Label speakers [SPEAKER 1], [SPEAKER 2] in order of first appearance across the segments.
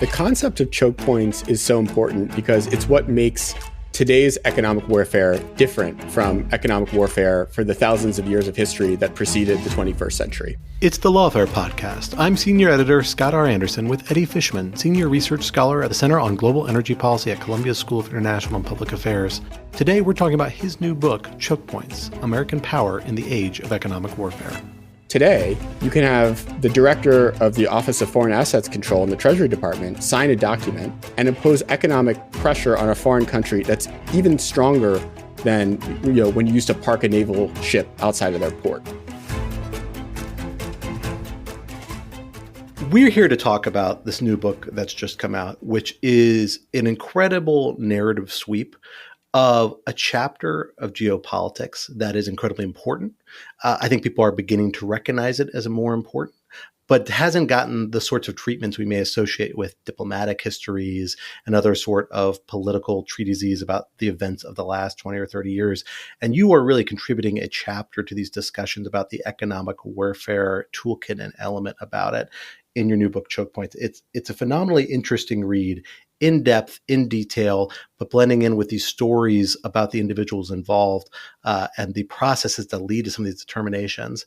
[SPEAKER 1] The concept of choke points is so important because it's what makes today's economic warfare different from economic warfare for the thousands of years of history that preceded the 21st century.
[SPEAKER 2] It's the Lawfare podcast. I'm Senior Editor Scott R. Anderson with Eddie Fishman, Senior Research Scholar at the Center on Global Energy Policy at Columbia School of International and Public Affairs. Today, we're talking about his new book, Chokepoints, American Power in the Age of Economic Warfare.
[SPEAKER 1] Today, you can have the director of the Office of Foreign Assets Control in the Treasury Department sign a document and impose economic pressure on a foreign country that's even stronger than when you used to park a naval ship outside of their port.
[SPEAKER 2] We're here to talk about this new book that's just come out, which is an incredible narrative sweep of a chapter of geopolitics that is incredibly important. I think people are beginning to recognize it as more important, but hasn't gotten the sorts of treatments we may associate with diplomatic histories and other sort of political treatises about the events of the last 20 or 30 years. And you are really contributing a chapter to these discussions about the economic warfare toolkit and element about it in your new book, Chokepoints. It's a phenomenally interesting read, in depth, in detail, but blending in with these stories about the individuals involved and the processes that lead to some of these determinations.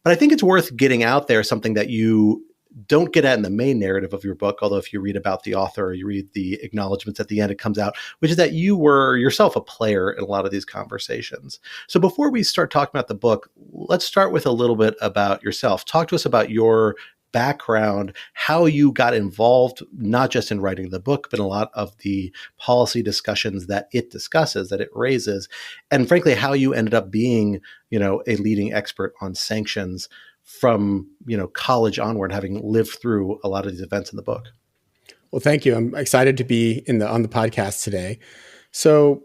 [SPEAKER 2] But I think it's worth getting out there something that you don't get at in the main narrative of your book, although if you read about the author or you read the acknowledgments at the end, it comes out, which is that you were yourself a player in a lot of these conversations. So before we start talking about the book, let's start with a little bit about yourself. Talk to us about your background, how you got involved, not just in writing the book, but a lot of the policy discussions that it discusses, that it raises, and frankly, how you ended up being, a leading expert on sanctions from, college onward, having lived through a lot of these events in the book.
[SPEAKER 1] Well, thank you. I'm excited to be on the podcast today. So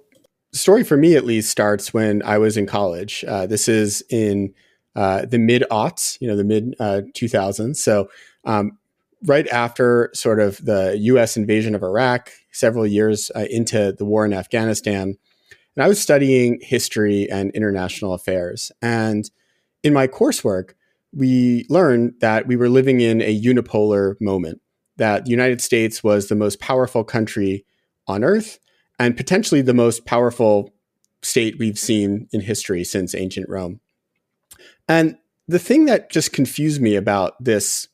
[SPEAKER 1] the story for me, at least, starts when I was in college. This is in the mid-aughts, the mid-2000s. So right after sort of the U.S. invasion of Iraq, several years into the war in Afghanistan, and I was studying history and international affairs. And in my coursework, we learned that we were living in a unipolar moment, that the United States was the most powerful country on earth and potentially the most powerful state we've seen in history since ancient Rome. And the thing that just confused me about this,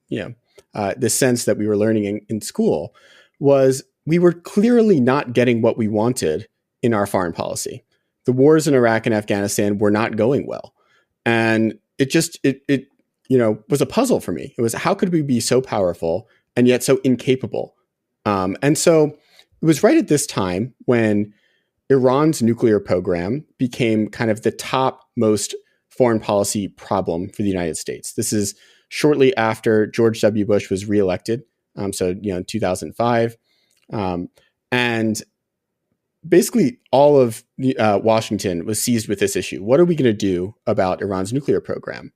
[SPEAKER 1] this sense that we were learning in school was we were clearly not getting what we wanted in our foreign policy. The wars in Iraq and Afghanistan were not going well. And it was a puzzle for me. It was, how could we be so powerful and yet so incapable? And so it was right at this time when Iran's nuclear program became kind of the top most foreign policy problem for the United States. This is shortly after George W. Bush was reelected, in 2005. And basically all of Washington was seized with this issue. What are we going to do about Iran's nuclear program?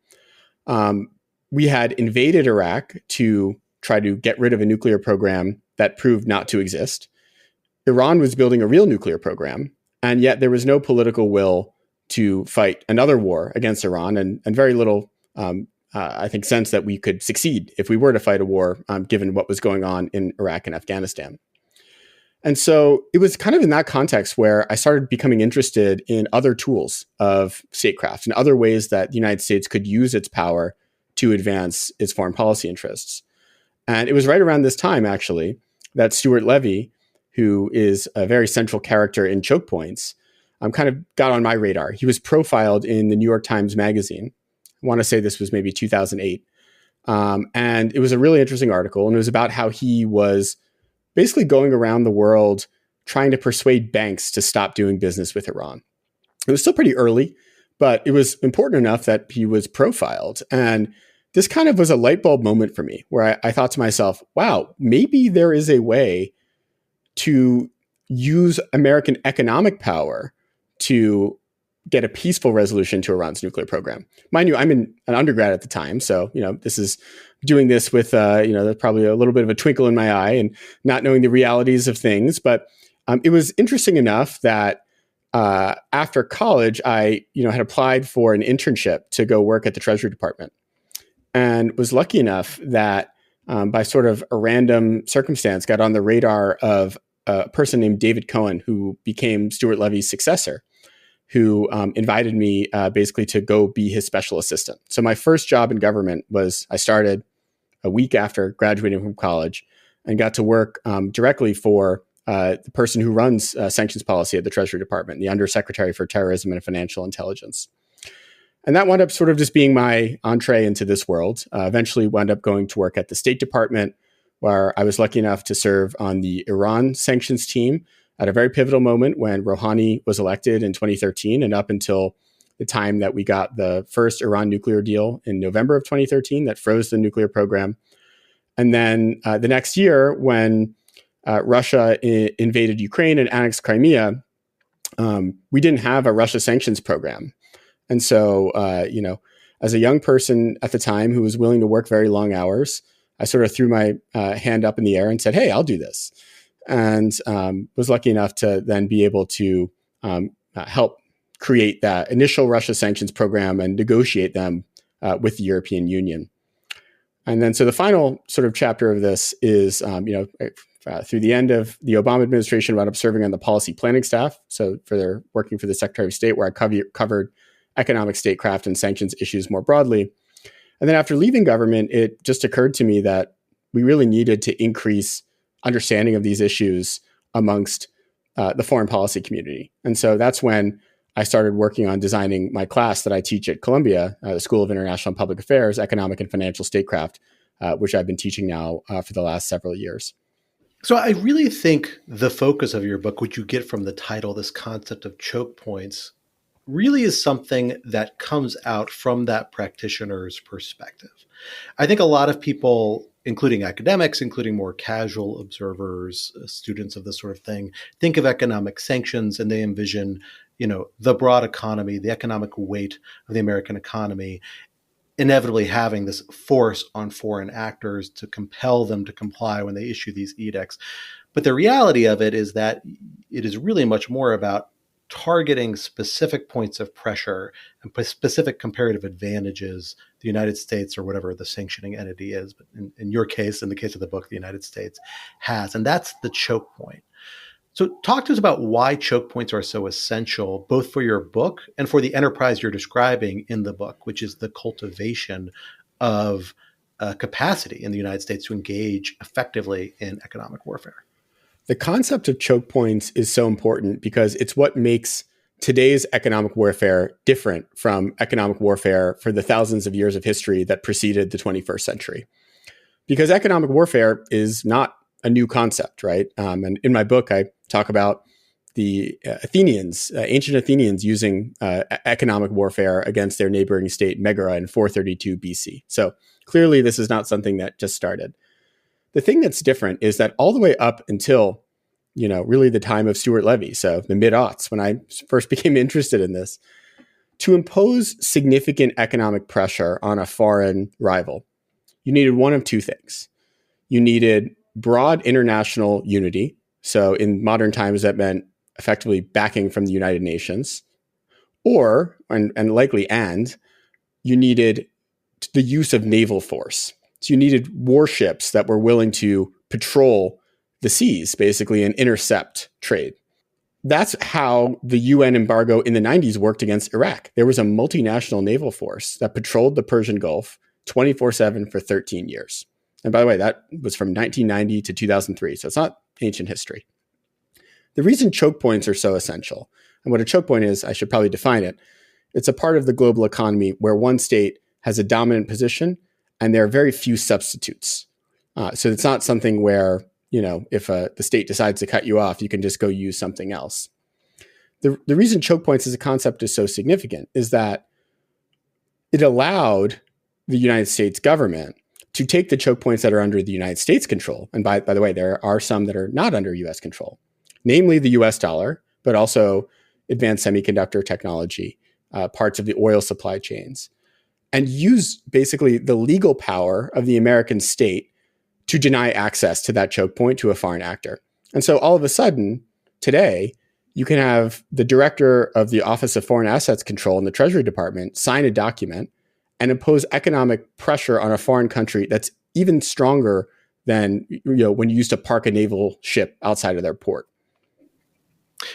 [SPEAKER 1] We had invaded Iraq to try to get rid of a nuclear program that proved not to exist. Iran was building a real nuclear program, and yet there was no political will to fight another war against Iran, and very little, I think, sense that we could succeed if we were to fight a war, given what was going on in Iraq and Afghanistan. And so it was kind of in that context where I started becoming interested in other tools of statecraft and other ways that the United States could use its power to advance its foreign policy interests. And it was right around this time, actually, that Stuart Levy, who is a very central character in Chokepoints, kind of got on my radar. He was profiled in the New York Times Magazine. I want to say this was maybe 2008. And it was a really interesting article. And it was about how he was basically going around the world trying to persuade banks to stop doing business with Iran. It was still pretty early, but it was important enough that he was profiled. And this kind of was a light bulb moment for me where I thought to myself, wow, maybe there is a way to use American economic power to get a peaceful resolution to Iran's nuclear program. Mind you, I'm an undergrad at the time. So, this is doing this with, there's probably a little bit of a twinkle in my eye and not knowing the realities of things. But it was interesting enough that after college, I, had applied for an internship to go work at the Treasury Department. and was lucky enough that by sort of a random circumstance got on the radar of a person named David Cohen, who became Stuart Levy's successor, who invited me basically to go be his special assistant. So my first job in government was I started a week after graduating from college and got to work directly for the person who runs sanctions policy at the Treasury Department, the Undersecretary for Terrorism and Financial Intelligence. And that wound up sort of just being my entree into this world. Eventually wound up going to work at the State Department, where I was lucky enough to serve on the Iran sanctions team at a very pivotal moment when Rouhani was elected in 2013 and up until the time that we got the first Iran nuclear deal in November of 2013 that froze the nuclear program. And then the next year when Russia invaded Ukraine and annexed Crimea, we didn't have a Russia sanctions program. And so, as a young person at the time who was willing to work very long hours, I sort of threw my hand up in the air and said, hey, I'll do this. And was lucky enough to then be able to help create that initial Russia sanctions program and negotiate them with the European Union. And then so the final sort of chapter of this is, through the end of the Obama administration, I wound up serving on the policy planning staff. So working for the Secretary of State, where I covered economic statecraft and sanctions issues more broadly. And then after leaving government, it just occurred to me that we really needed to increase understanding of these issues amongst the foreign policy community. And so that's when I started working on designing my class that I teach at Columbia, the School of International and Public Affairs, Economic and Financial Statecraft, which I've been teaching now for the last several years.
[SPEAKER 2] So I really think the focus of your book, which you get from the title, this concept of choke points, really is something that comes out from that practitioner's perspective. I think a lot of people, including academics, including more casual observers, students of this sort of thing, think of economic sanctions and they envision, the broad economy, the economic weight of the American economy, inevitably having this force on foreign actors to compel them to comply when they issue these edicts. But the reality of it is that it is really much more about targeting specific points of pressure and specific comparative advantages the United States or whatever the sanctioning entity is, but in your case, in the case of the book, the United States has. And that's the choke point. So talk to us about why choke points are so essential, both for your book and for the enterprise you're describing in the book, which is the cultivation of capacity in the United States to engage effectively in economic warfare.
[SPEAKER 1] The concept of choke points is so important because it's what makes today's economic warfare different from economic warfare for the thousands of years of history that preceded the 21st century. Because economic warfare is not a new concept, right? And in my book, I talk about the Athenians, ancient Athenians using economic warfare against their neighboring state, Megara, in 432 BC. So clearly, this is not something that just started. The thing that's different is that all the way up until, really the time of Stuart Levy, so the mid-aughts, when I first became interested in this, to impose significant economic pressure on a foreign rival, you needed one of two things. You needed broad international unity. So in modern times, that meant effectively backing from the United Nations, and likely you needed the use of naval force. So you needed warships that were willing to patrol the seas, basically, and intercept trade. That's how the UN embargo in the 90s worked against Iraq. There was a multinational naval force that patrolled the Persian Gulf 24/7 for 13 years. And by the way, that was from 1990 to 2003. So it's not ancient history. The reason choke points are so essential, and what a choke point is, I should probably define it. It's a part of the global economy where one state has a dominant position and there are very few substitutes. So it's not something where, if the state decides to cut you off, you can just go use something else. The reason choke points as a concept is so significant is that it allowed the United States government to take the choke points that are under the United States control. And by the way, there are some that are not under US control, namely the US dollar, but also advanced semiconductor technology, parts of the oil supply chains, and use basically the legal power of the American state to deny access to that choke point to a foreign actor. And so all of a sudden, today, you can have the director of the Office of Foreign Assets Control in the Treasury Department sign a document and impose economic pressure on a foreign country that's even stronger than when you used to park a naval ship outside of their port.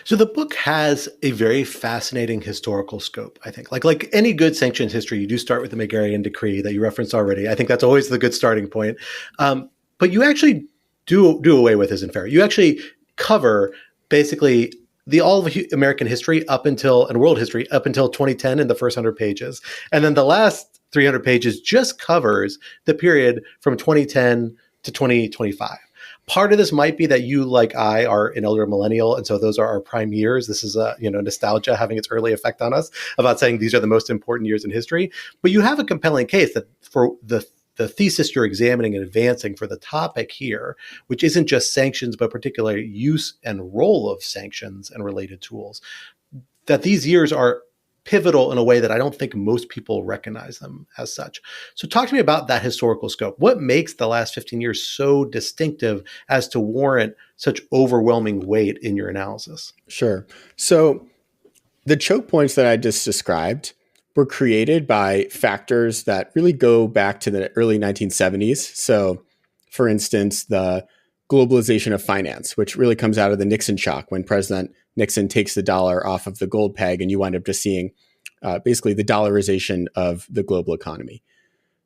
[SPEAKER 2] So the book has a very fascinating historical scope, I think. Like any good sanctions history, you do start with the Megarian Decree that you referenced already. I think that's always the good starting point. But you actually do away with isn't fair. You actually cover basically all of American history up until, and world history up until 2010 in the first 100 pages. And then the last 300 pages just covers the period from 2010 to 2025. Part of this might be that you, like I, are an elder millennial, and so those are our prime years. This is nostalgia having its early effect on us about saying these are the most important years in history. But you have a compelling case that for the thesis you're examining and advancing for the topic here, which isn't just sanctions, but particularly use and role of sanctions and related tools, that these years are pivotal in a way that I don't think most people recognize them as such. So talk to me about that historical scope. What makes the last 15 years so distinctive as to warrant such overwhelming weight in your analysis?
[SPEAKER 1] Sure. So the choke points that I just described were created by factors that really go back to the early 1970s. So, for instance, the globalization of finance, which really comes out of the Nixon shock when President Nixon takes the dollar off of the gold peg, and you wind up just seeing basically the dollarization of the global economy.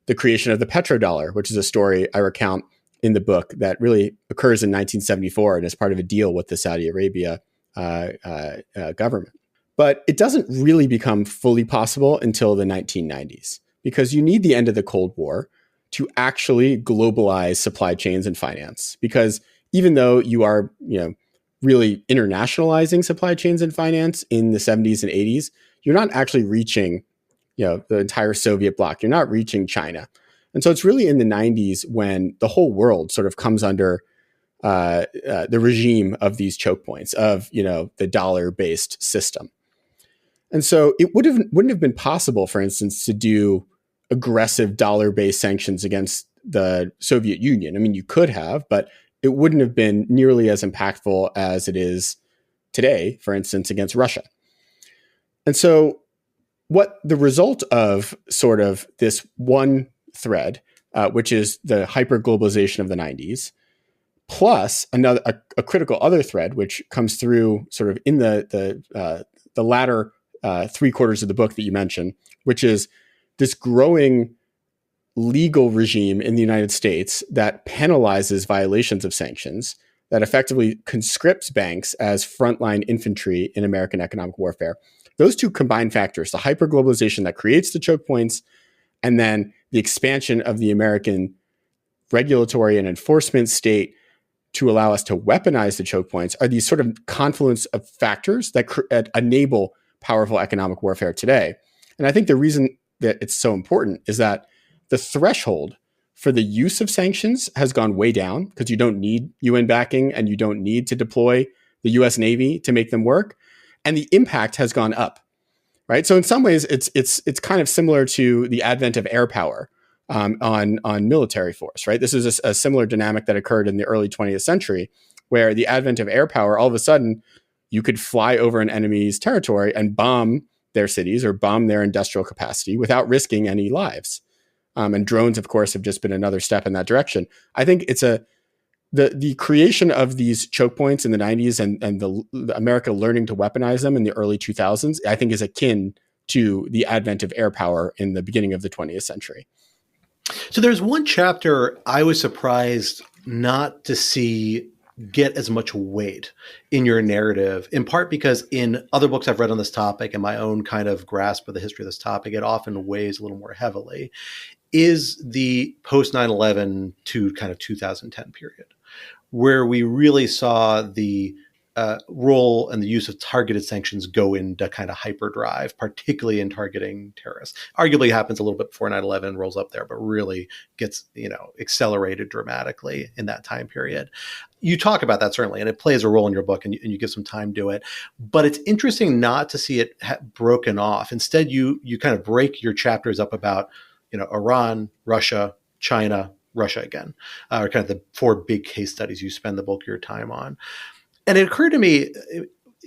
[SPEAKER 1] The creation of the petrodollar, which is a story I recount in the book that really occurs in 1974 and is part of a deal with the Saudi Arabia government. But it doesn't really become fully possible until the 1990s, because you need the end of the Cold War to actually globalize supply chains and finance. Because even though you are, really internationalizing supply chains and finance in the 70s and 80s, you're not actually reaching, the entire Soviet bloc. You're not reaching China. And so it's really in the 90s when the whole world sort of comes under the regime of these choke points of, the dollar-based system. And so it wouldn't have been possible, for instance, to do aggressive dollar-based sanctions against the Soviet Union. I mean, you could have, but it wouldn't have been nearly as impactful as it is today, for instance, against Russia. And so what the result of sort of this one thread, which is the hyper-globalization of the 90s, plus a critical other thread, which comes through sort of in the latter 3/4 of the book that you mentioned, which is this growing legal regime in the United States that penalizes violations of sanctions, that effectively conscripts banks as frontline infantry in American economic warfare. Those two combined factors, the hyperglobalization that creates the choke points, and then the expansion of the American regulatory and enforcement state to allow us to weaponize the choke points, are these sort of confluence of factors that enable powerful economic warfare today. And I think the reason that it's so important is that the threshold for the use of sanctions has gone way down, because you don't need UN backing and you don't need to deploy the US Navy to make them work. And the impact has gone up, right? So in some ways, it's kind of similar to the advent of air power on military force, right? This is a similar dynamic that occurred in the early 20th century, where the advent of air power, all of a sudden, you could fly over an enemy's territory and bomb their cities or bomb their industrial capacity without risking any lives. And drones, of course, have just been another step in that direction. I think it's the creation of these choke points in the 90s and the America learning to weaponize them in the early 2000s, I think is akin to the advent of air power in the beginning of the 20th century.
[SPEAKER 2] So there's one chapter I was surprised not to see get as much weight in your narrative, in part because in other books I've read on this topic and my own kind of grasp of the history of this topic, it often weighs a little more heavily, is the post 9/11 to kind of 2010 period, where we really saw the role and the use of targeted sanctions go into kind of hyperdrive, particularly in targeting terrorists. Arguably happens a little bit before 9/11, rolls up there, but really gets, accelerated dramatically in that time period. You talk about that certainly, and it plays a role in your book, and you give some time to it. But it's interesting not to see it broken off. Instead, you kind of break your chapters up about, Iran, Russia, China, Russia again, are kind of the four big case studies you spend the bulk of your time on. And it occurred to me,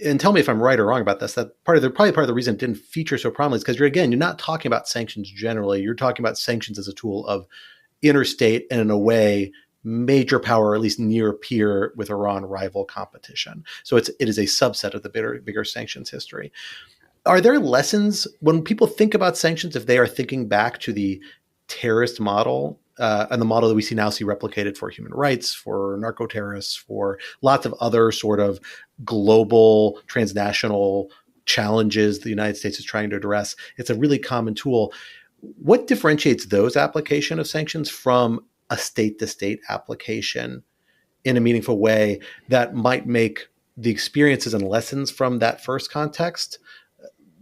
[SPEAKER 2] and tell me if I'm right or wrong about this, that probably part of the reason it didn't feature so prominently is because you're not talking about sanctions generally. You're talking about sanctions as a tool of interstate and, in a way, major power, or at least near peer with Iran rival competition. So it is a subset of the bigger sanctions history. Are there lessons when people think about sanctions, if they are thinking back to the terrorist model and the model that we now see replicated for human rights, for narco terrorists, for lots of other sort of global transnational challenges the United States is trying to address? It's a really common tool. What differentiates those application of sanctions from a state-to-state application in a meaningful way that might make the experiences and lessons from that first context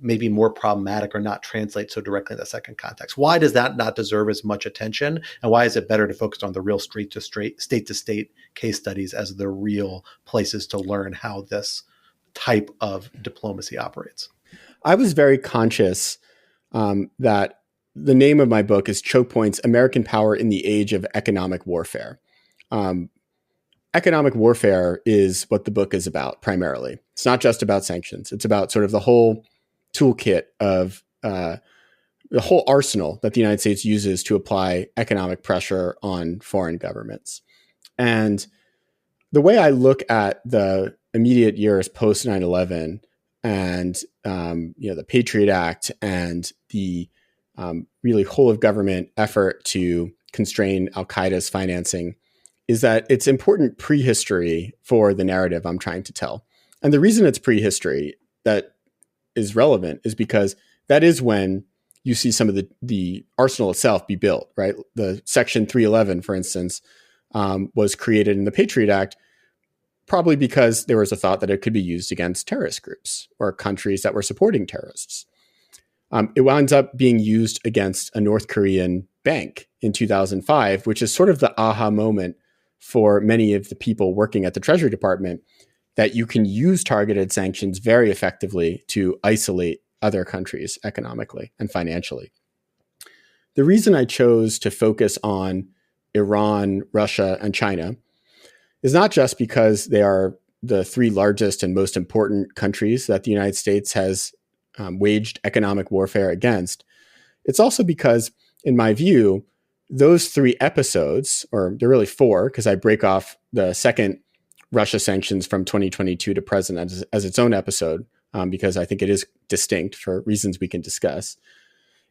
[SPEAKER 2] maybe more problematic or not translate so directly in the second context? Why does that not deserve as much attention? And why is it better to focus on the real state-to-state case studies as the real places to learn how this type of diplomacy operates?
[SPEAKER 1] I was very conscious that the name of my book is Chokepoints: American Power in the Age of Economic Warfare. Economic warfare is what the book is about primarily. It's not just about sanctions. It's about sort of the whole toolkit of the whole arsenal that the United States uses to apply economic pressure on foreign governments. And the way I look at the immediate years post 9/11 and the Patriot Act and the really whole of government effort to constrain Al-Qaeda's financing is that it's important prehistory for the narrative I'm trying to tell. And the reason it's prehistory that is relevant is because that is when you see some of the arsenal itself be built, right? The Section 311, for instance, was created in the Patriot Act probably because there was a thought that it could be used against terrorist groups or countries that were supporting terrorists. It winds up being used against a North Korean bank in 2005, which is sort of the aha moment for many of the people working at the Treasury Department, that you can use targeted sanctions very effectively to isolate other countries economically and financially. The reason I chose to focus on Iran, Russia, and China is not just because they are the three largest and most important countries that the United States has waged economic warfare against. It's also because, in my view, those three episodes, or they're really four, because I break off the second Russia sanctions from 2022 to present as its own episode, because I think it is distinct for reasons we can discuss,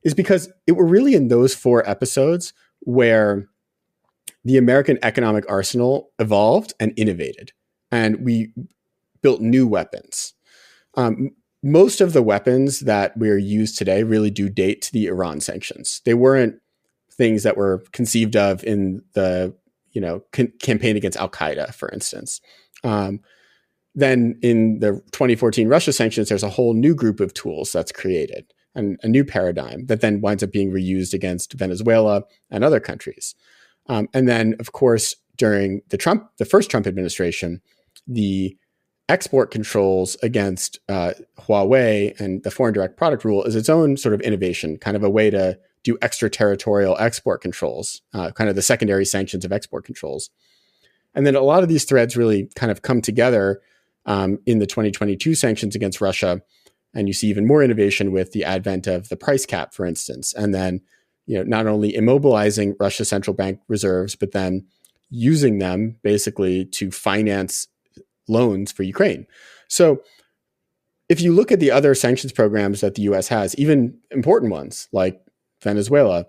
[SPEAKER 1] is because it were really in those four episodes where the American economic arsenal evolved and innovated, and we built new weapons. Most of the weapons that we're used today really do date to the Iran sanctions. They weren't things that were conceived of in the campaign against Al-Qaeda, for instance. Then in the 2014 Russia sanctions, there's a whole new group of tools that's created and a new paradigm that then winds up being reused against Venezuela and other countries. And then, of course, during the first Trump administration, the export controls against Huawei and the foreign direct product rule is its own sort of innovation, kind of a way to do extraterritorial export controls, kind of the secondary sanctions of export controls. And then a lot of these threads really kind of come together in the 2022 sanctions against Russia. And you see even more innovation with the advent of the price cap, for instance. And then, not only immobilizing Russia's central bank reserves, but then using them basically to finance loans for Ukraine. So if you look at the other sanctions programs that the US has, even important ones like Venezuela,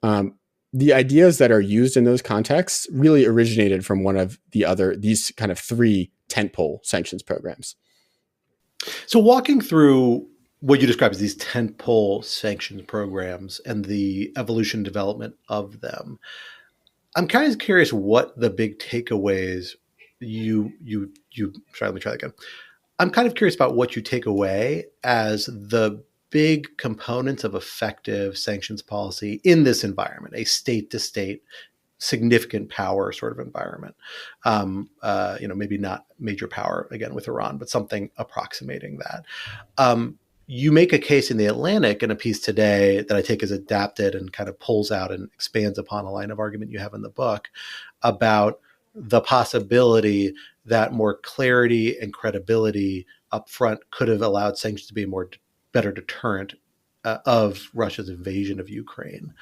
[SPEAKER 1] the ideas that are used in those contexts really originated from one of these kind of three tentpole sanctions programs.
[SPEAKER 2] So walking through what you describe as these tentpole sanctions programs and the evolution and development of them, I'm kind of curious what the big takeaways sorry, let me try that again. I'm kind of curious about what you take away as the big components of effective sanctions policy in this environment, a state-to-state, significant power sort of environment. Maybe not major power again with Iran, but something approximating that. You make a case in The Atlantic in a piece today that I take as adapted and kind of pulls out and expands upon a line of argument you have in the book about the possibility that more clarity and credibility up front could have allowed sanctions to be a better deterrent of Russia's invasion of Ukraine.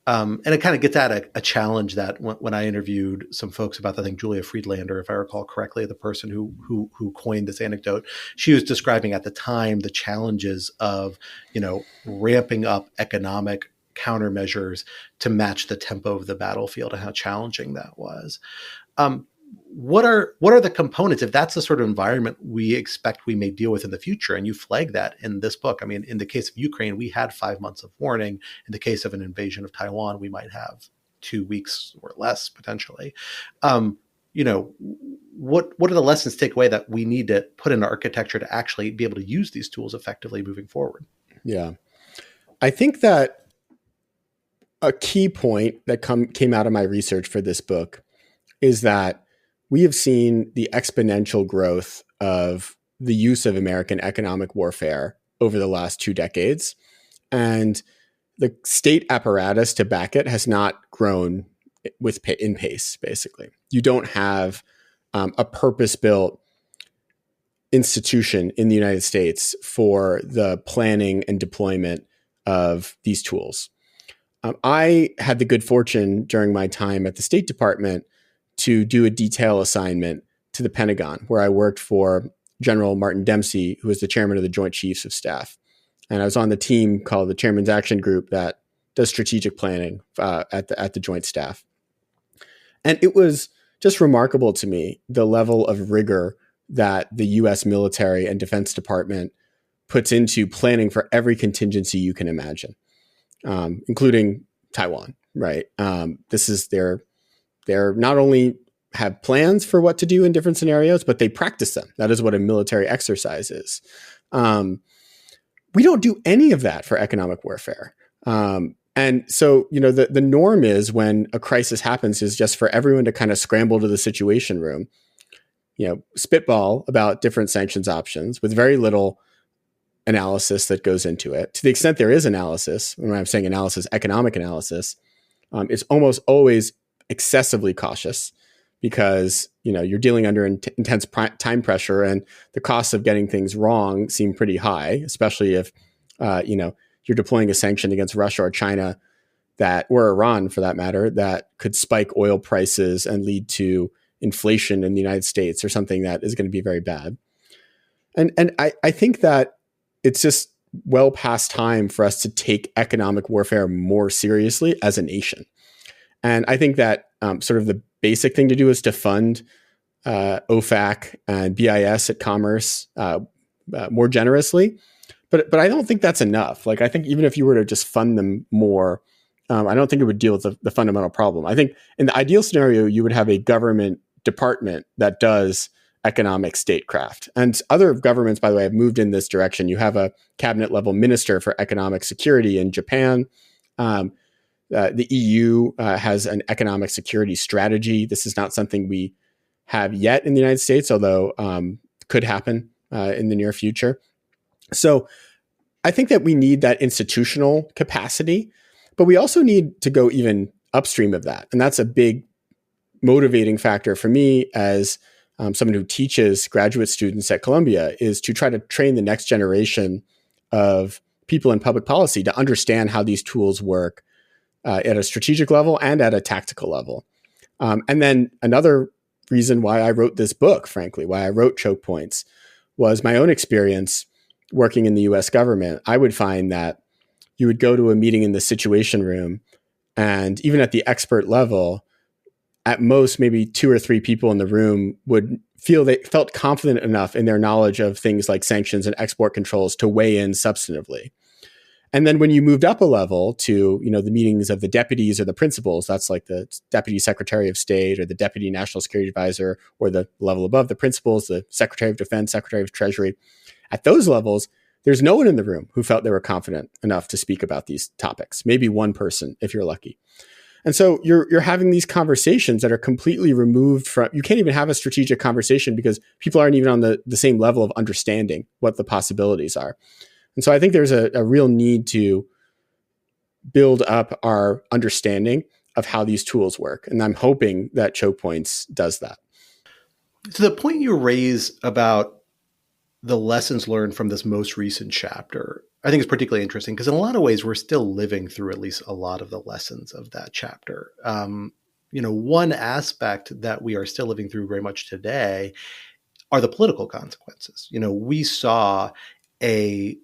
[SPEAKER 2] And it kind of gets at a challenge that when I interviewed some folks about, I think Julia Friedlander, if I recall correctly, the person who coined this anecdote, she was describing at the time the challenges of, ramping up economic countermeasures to match the tempo of the battlefield and how challenging that was. What are the components, if that's the sort of environment we expect we may deal with in the future? And you flag that in this book. I mean, in the case of Ukraine, we had 5 months of warning. In the case of an invasion of Taiwan, we might have 2 weeks or less potentially. What are the lessons to take away that we need to put in architecture to actually be able to use these tools effectively moving forward?
[SPEAKER 1] Yeah. I think that a key point that came out of my research for this book is that we have seen the exponential growth of the use of American economic warfare over the last 2 decades. And the state apparatus to back it has not grown in pace, basically. You don't have a purpose-built institution in the United States for the planning and deployment of these tools. I had the good fortune during my time at the State Department to do a detail assignment to the Pentagon, where I worked for General Martin Dempsey, who was the chairman of the Joint Chiefs of Staff. And I was on the team called the Chairman's Action Group that does strategic planning at the Joint Staff. And it was just remarkable to me, the level of rigor that the U.S. military and Defense Department puts into planning for every contingency you can imagine, including Taiwan, right? This is they're not only have plans for what to do in different scenarios, but they practice them. That is what a military exercise is. We don't do any of that for economic warfare. And so, the norm is when a crisis happens is just for everyone to kind of scramble to the situation room, spitball about different sanctions options with very little analysis that goes into it. To the extent there is analysis, when I'm saying analysis, economic analysis, it's almost always excessively cautious because, you're dealing under intense time pressure and the costs of getting things wrong seem pretty high, especially if, you're deploying a sanction against Russia or China or Iran for that matter, that could spike oil prices and lead to inflation in the United States or something that is going to be very bad. And I think that it's just well past time for us to take economic warfare more seriously as a nation. And I think that sort of the basic thing to do is to fund OFAC and BIS at Commerce more generously. But I don't think that's enough. Like, I think even if you were to just fund them more, I don't think it would deal with the fundamental problem. I think in the ideal scenario, you would have a government department that does economic statecraft. And other governments, by the way, have moved in this direction. You have a cabinet level minister for economic security in Japan. The EU has an economic security strategy. This is not something we have yet in the United States, although could happen in the near future. So I think that we need that institutional capacity, but we also need to go even upstream of that. And that's a big motivating factor for me as someone who teaches graduate students at Columbia, is to try to train the next generation of people in public policy to understand how these tools work at a strategic level and at a tactical level. And then another reason why I wrote this book, frankly, why I wrote Chokepoints, was my own experience working in the US government. I would find that you would go to a meeting in the situation room, and even at the expert level, at most, maybe 2 or 3 people in the room would felt confident enough in their knowledge of things like sanctions and export controls to weigh in substantively. And then when you moved up a level to, the meetings of the deputies or the principals, that's like the deputy secretary of state or the deputy national security advisor, or the level above the principals, the secretary of defense, secretary of treasury. At those levels, there's no one in the room who felt they were confident enough to speak about these topics. Maybe one person, if you're lucky. And so you're having these conversations that are completely removed from, you can't even have a strategic conversation because people aren't even on the same level of understanding what the possibilities are. And so I think there's a real need to build up our understanding of how these tools work. And I'm hoping that Chokepoints does that.
[SPEAKER 2] To the point you raise about the lessons learned from this most recent chapter, I think is particularly interesting because in a lot of ways, we're still living through at least a lot of the lessons of that chapter. One aspect that we are still living through very much today are the political consequences. We saw a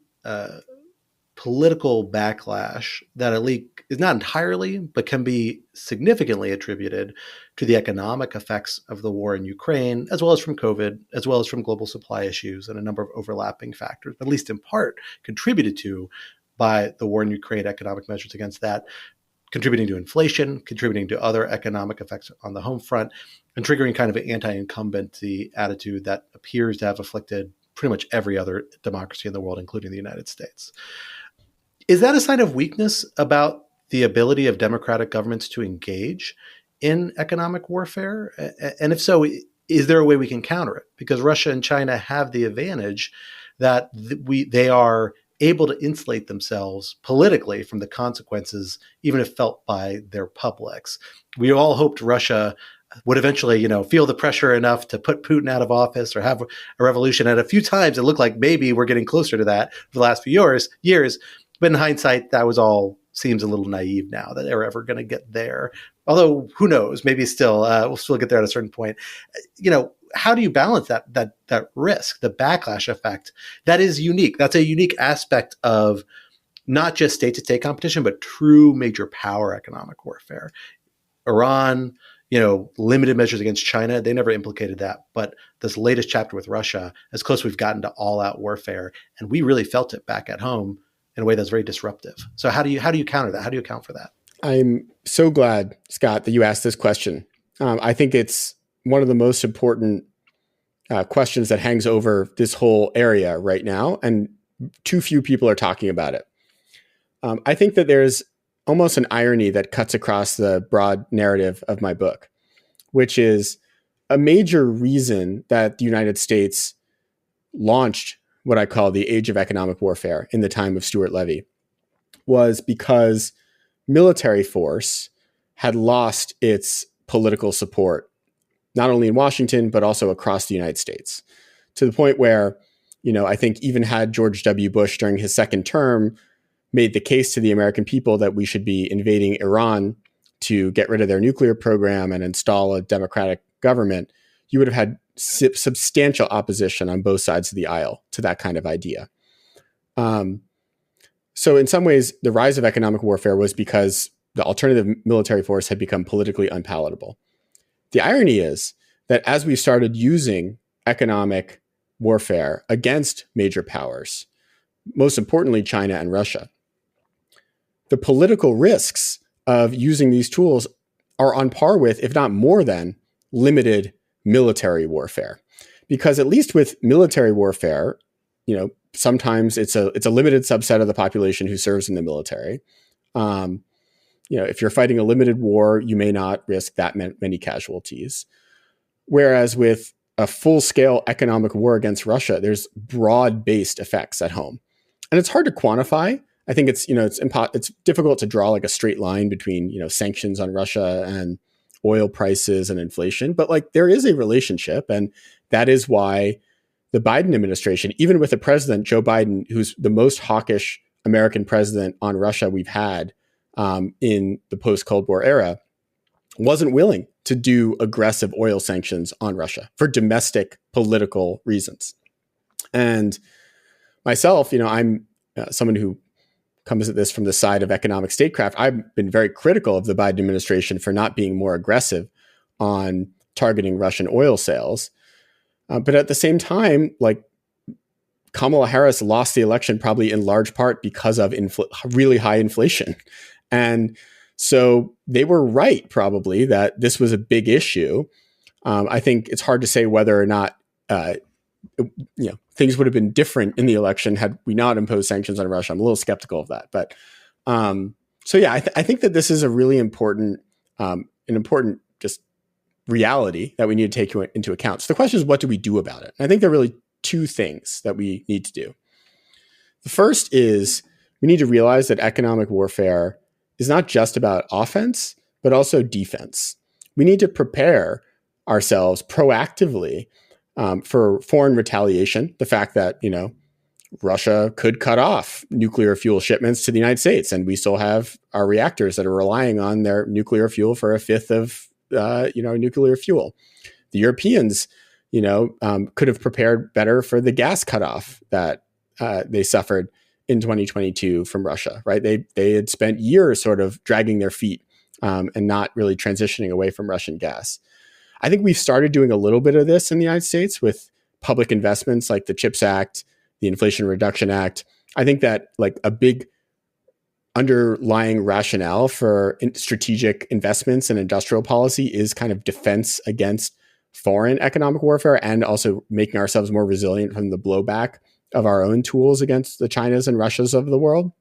[SPEAKER 2] political backlash that at least is not entirely, but can be significantly attributed to the economic effects of the war in Ukraine, as well as from COVID, as well as from global supply issues and a number of overlapping factors, at least in part contributed to by the war in Ukraine, economic measures against that, contributing to inflation, contributing to other economic effects on the home front, and triggering kind of an anti-incumbency attitude that appears to have afflicted pretty much every other democracy in the world, including the United States. Is that a sign of weakness about the ability of democratic governments to engage in economic warfare? And if so, is there a way we can counter it? Because Russia and China have the advantage that they are able to insulate themselves politically from the consequences, even if felt by their publics. We all hoped Russia would eventually, feel the pressure enough to put Putin out of office or have a revolution. And a few times it looked like maybe we're getting closer to that for the last few years. But in hindsight, that was all seems a little naive now that they're ever going to get there. Although who knows, maybe still we'll still get there at a certain point. How do you balance that risk, the backlash effect that is unique? That's a unique aspect of not just state-to-state competition, but true major power economic warfare. Iran, limited measures against China, they never implicated that. But this latest chapter with Russia, as close we've gotten to all-out warfare, and we really felt it back at home in a way that's very disruptive. So how do you counter that? How do you account for that?
[SPEAKER 1] I'm so glad, Scott, that you asked this question. I think it's one of the most important questions that hangs over this whole area right now, and too few people are talking about it. I think that there's almost an irony that cuts across the broad narrative of my book, which is a major reason that the United States launched what I call the age of economic warfare in the time of Stuart Levy was because military force had lost its political support, not only in Washington, but also across the United States, to the point where, I think even had George W. Bush during his second term made the case to the American people that we should be invading Iran to get rid of their nuclear program and install a democratic government, you would have had substantial opposition on both sides of the aisle to that kind of idea. So in some ways, the rise of economic warfare was because the alternative military force had become politically unpalatable. The irony is that as we started using economic warfare against major powers, most importantly, China and Russia, the political risks of using these tools are on par with, if not more than, limited military warfare. Because at least with military warfare, sometimes it's a limited subset of the population who serves in the military. If you're fighting a limited war, you may not risk that many casualties. Whereas with a full-scale economic war against Russia, there's broad-based effects at home. And it's hard to quantify. I think it's difficult to draw like a straight line between, sanctions on Russia and oil prices and inflation, but there is a relationship. And that is why the Biden administration, even with the president, Joe Biden, who's the most hawkish American president on Russia we've had in the post-Cold War era, wasn't willing to do aggressive oil sanctions on Russia for domestic political reasons. And myself, I'm someone who comes at this from the side of economic statecraft. I've been very critical of the Biden administration for not being more aggressive on targeting Russian oil sales. But at the same time, Kamala Harris lost the election probably in large part because of really high inflation. And so they were right, probably, that this was a big issue. I think it's hard to say whether or not things would have been different in the election had we not imposed sanctions on Russia. I'm a little skeptical of that. But I think that this is a really important, just reality that we need to take into account. So the question is, what do we do about it? And I think there are really two things that we need to do. The first is we need to realize that economic warfare is not just about offense, but also defense. We need to prepare ourselves proactively for foreign retaliation, the fact that, Russia could cut off nuclear fuel shipments to the United States, and we still have our reactors that are relying on their nuclear fuel for a fifth of, nuclear fuel. The Europeans, could have prepared better for the gas cutoff that they suffered in 2022 from Russia, right? They had spent years sort of dragging their feet and not really transitioning away from Russian gas. I think we've started doing a little bit of this in the United States with public investments like the CHIPS Act, the Inflation Reduction Act. I think that like a big underlying rationale for strategic investments and industrial policy is kind of defense against foreign economic warfare and also making ourselves more resilient from the blowback of our own tools against the Chinas and Russias of the world.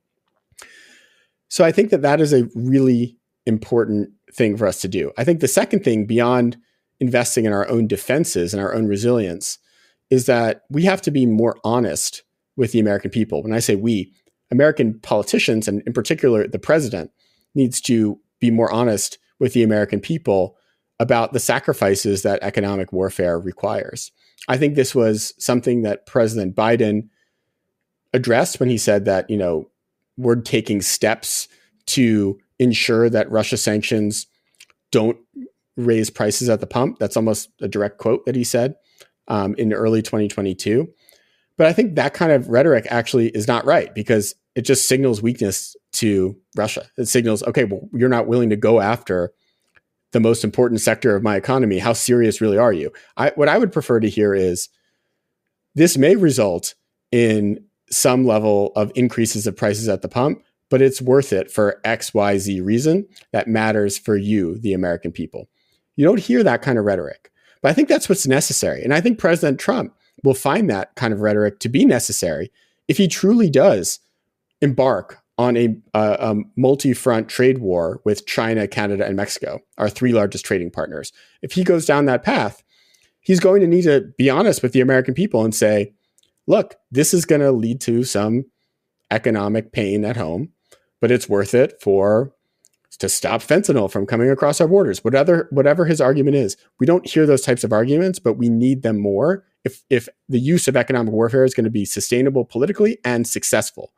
[SPEAKER 1] So I think that is a really important thing for us to do. I think the second thing beyond investing in our own defenses and our own resilience is that we have to be more honest with the American people. When I say we, American politicians, and in particular the president, needs to be more honest with the American people about the sacrifices that economic warfare requires. I think this was something that President Biden addressed when he said that, we're taking steps to ensure that Russia sanctions don't raise prices at the pump. That's almost a direct quote that he said in early 2022. But I think that kind of rhetoric actually is not right because it just signals weakness to Russia. It signals, okay, well, you're not willing to go after the most important sector of my economy. How serious really are you? What I would prefer to hear is this may result in some level of increases of prices at the pump, but it's worth it for X, Y, Z reason that matters for you, the American people. You don't hear that kind of rhetoric, but I think that's what's necessary. And I think President Trump will find that kind of rhetoric to be necessary if he truly does embark on a multi-front trade war with China, Canada, and Mexico, our three largest trading partners. If he goes down that path, he's going to need to be honest with the American people and say, look, this is going to lead to some economic pain at home, but it's worth it to stop fentanyl from coming across our borders. Whatever his argument is, we don't hear those types of arguments, but we need them more if the use of economic warfare is going to be sustainable politically and successful.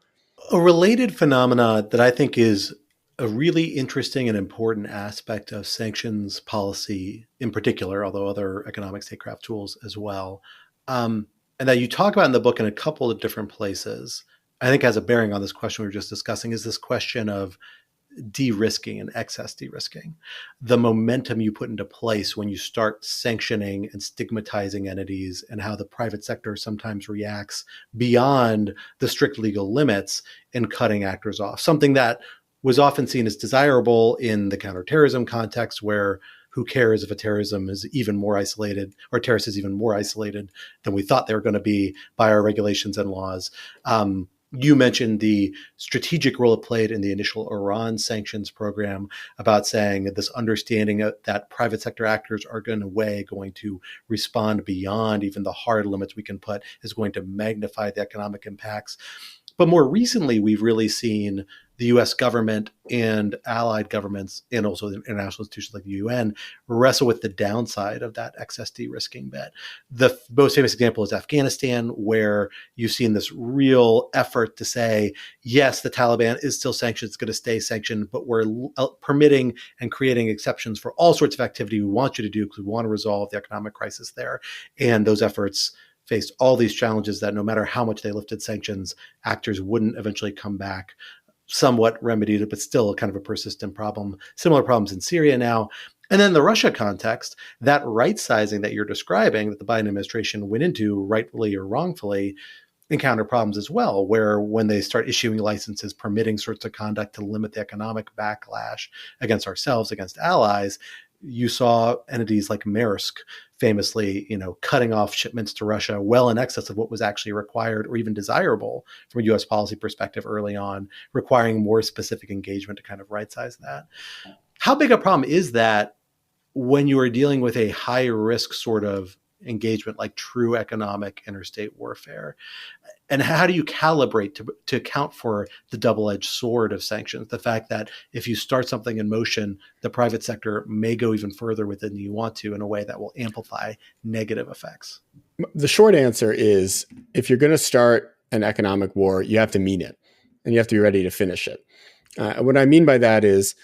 [SPEAKER 2] A related phenomena that I think is a really interesting and important aspect of sanctions policy in particular, although other economic statecraft tools as well, and that you talk about in the book in a couple of different places, I think has a bearing on this question we were just discussing, is this question of de-risking and excess de-risking. The momentum you put into place when you start sanctioning and stigmatizing entities and how the private sector sometimes reacts beyond the strict legal limits in cutting actors off. Something that was often seen as desirable in the counterterrorism context where who cares if a terrorism is even more isolated or terrorist is even more isolated than we thought they were going to be by our regulations and laws. You mentioned the strategic role it played in the initial Iran sanctions program about saying that this understanding that private sector actors are going to respond beyond even the hard limits we can put is going to magnify the economic impacts. But more recently, we've really seen the U.S. government and allied governments and also the international institutions like the UN wrestle with the downside of that excess de-risking bet. The most famous example is Afghanistan, where you've seen this real effort to say, yes, the Taliban is still sanctioned, it's going to stay sanctioned, but we're permitting and creating exceptions for all sorts of activity we want you to do because we want to resolve the economic crisis there. And those efforts faced all these challenges that no matter how much they lifted sanctions, actors wouldn't eventually come back. Somewhat remedied it, but still kind of a persistent problem. Similar problems in Syria now. And then the Russia context, that right sizing that you're describing that the Biden administration went into, rightfully or wrongfully, encounter problems as well, where when they start issuing licenses, permitting sorts of conduct to limit the economic backlash against ourselves, against allies, you saw entities like Maersk famously, cutting off shipments to Russia well in excess of what was actually required or even desirable from a U.S. policy perspective early on, requiring more specific engagement to kind of right-size that. How big a problem is that when you are dealing with a high-risk sort of engagement like true economic interstate warfare? And how do you calibrate to account for the double-edged sword of sanctions? The fact that if you start something in motion, the private sector may go even further with it than you want to in a way that will amplify negative effects.
[SPEAKER 1] The short answer is if you're going to start an economic war, you have to mean it and you have to be ready to finish it. What I mean by that is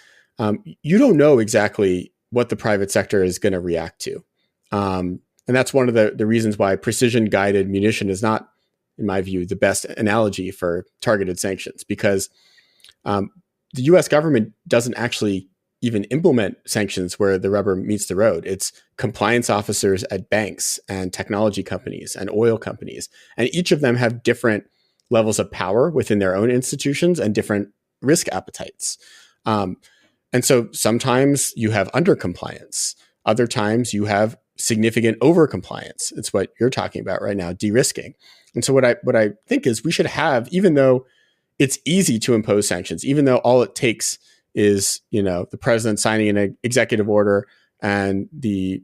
[SPEAKER 1] you don't know exactly what the private sector is going to react to. And that's one of the reasons why precision guided munition is not, in my view, the best analogy for targeted sanctions, because the US government doesn't actually even implement sanctions where the rubber meets the road. It's compliance officers at banks and technology companies and oil companies. And each of them have different levels of power within their own institutions and different risk appetites. And so sometimes you have undercompliance. Other times you have significant overcompliance. It's what you're talking about right now, de-risking. And so what I think is we should have, even though it's easy to impose sanctions, even though all it takes is, the president signing an executive order and the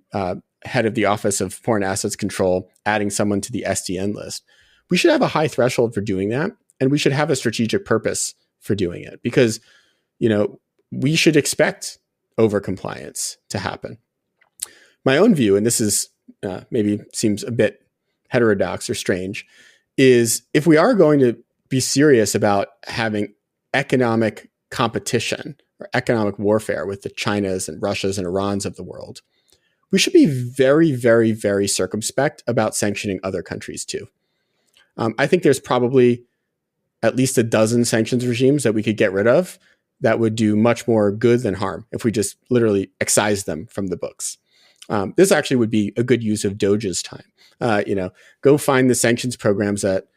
[SPEAKER 1] head of the Office of Foreign Assets Control adding someone to the SDN list. We should have a high threshold for doing that, and we should have a strategic purpose for doing it, because, we should expect overcompliance to happen. My own view, and this is maybe seems a bit heterodox or strange, is if we are going to be serious about having economic competition or economic warfare with the Chinas and Russias and Irans of the world, we should be very, very, very circumspect about sanctioning other countries too. I think there's probably at least a dozen sanctions regimes that we could get rid of that would do much more good than harm if we just literally excise them from the books. This actually would be a good use of Doge's time. Go find the sanctions programs that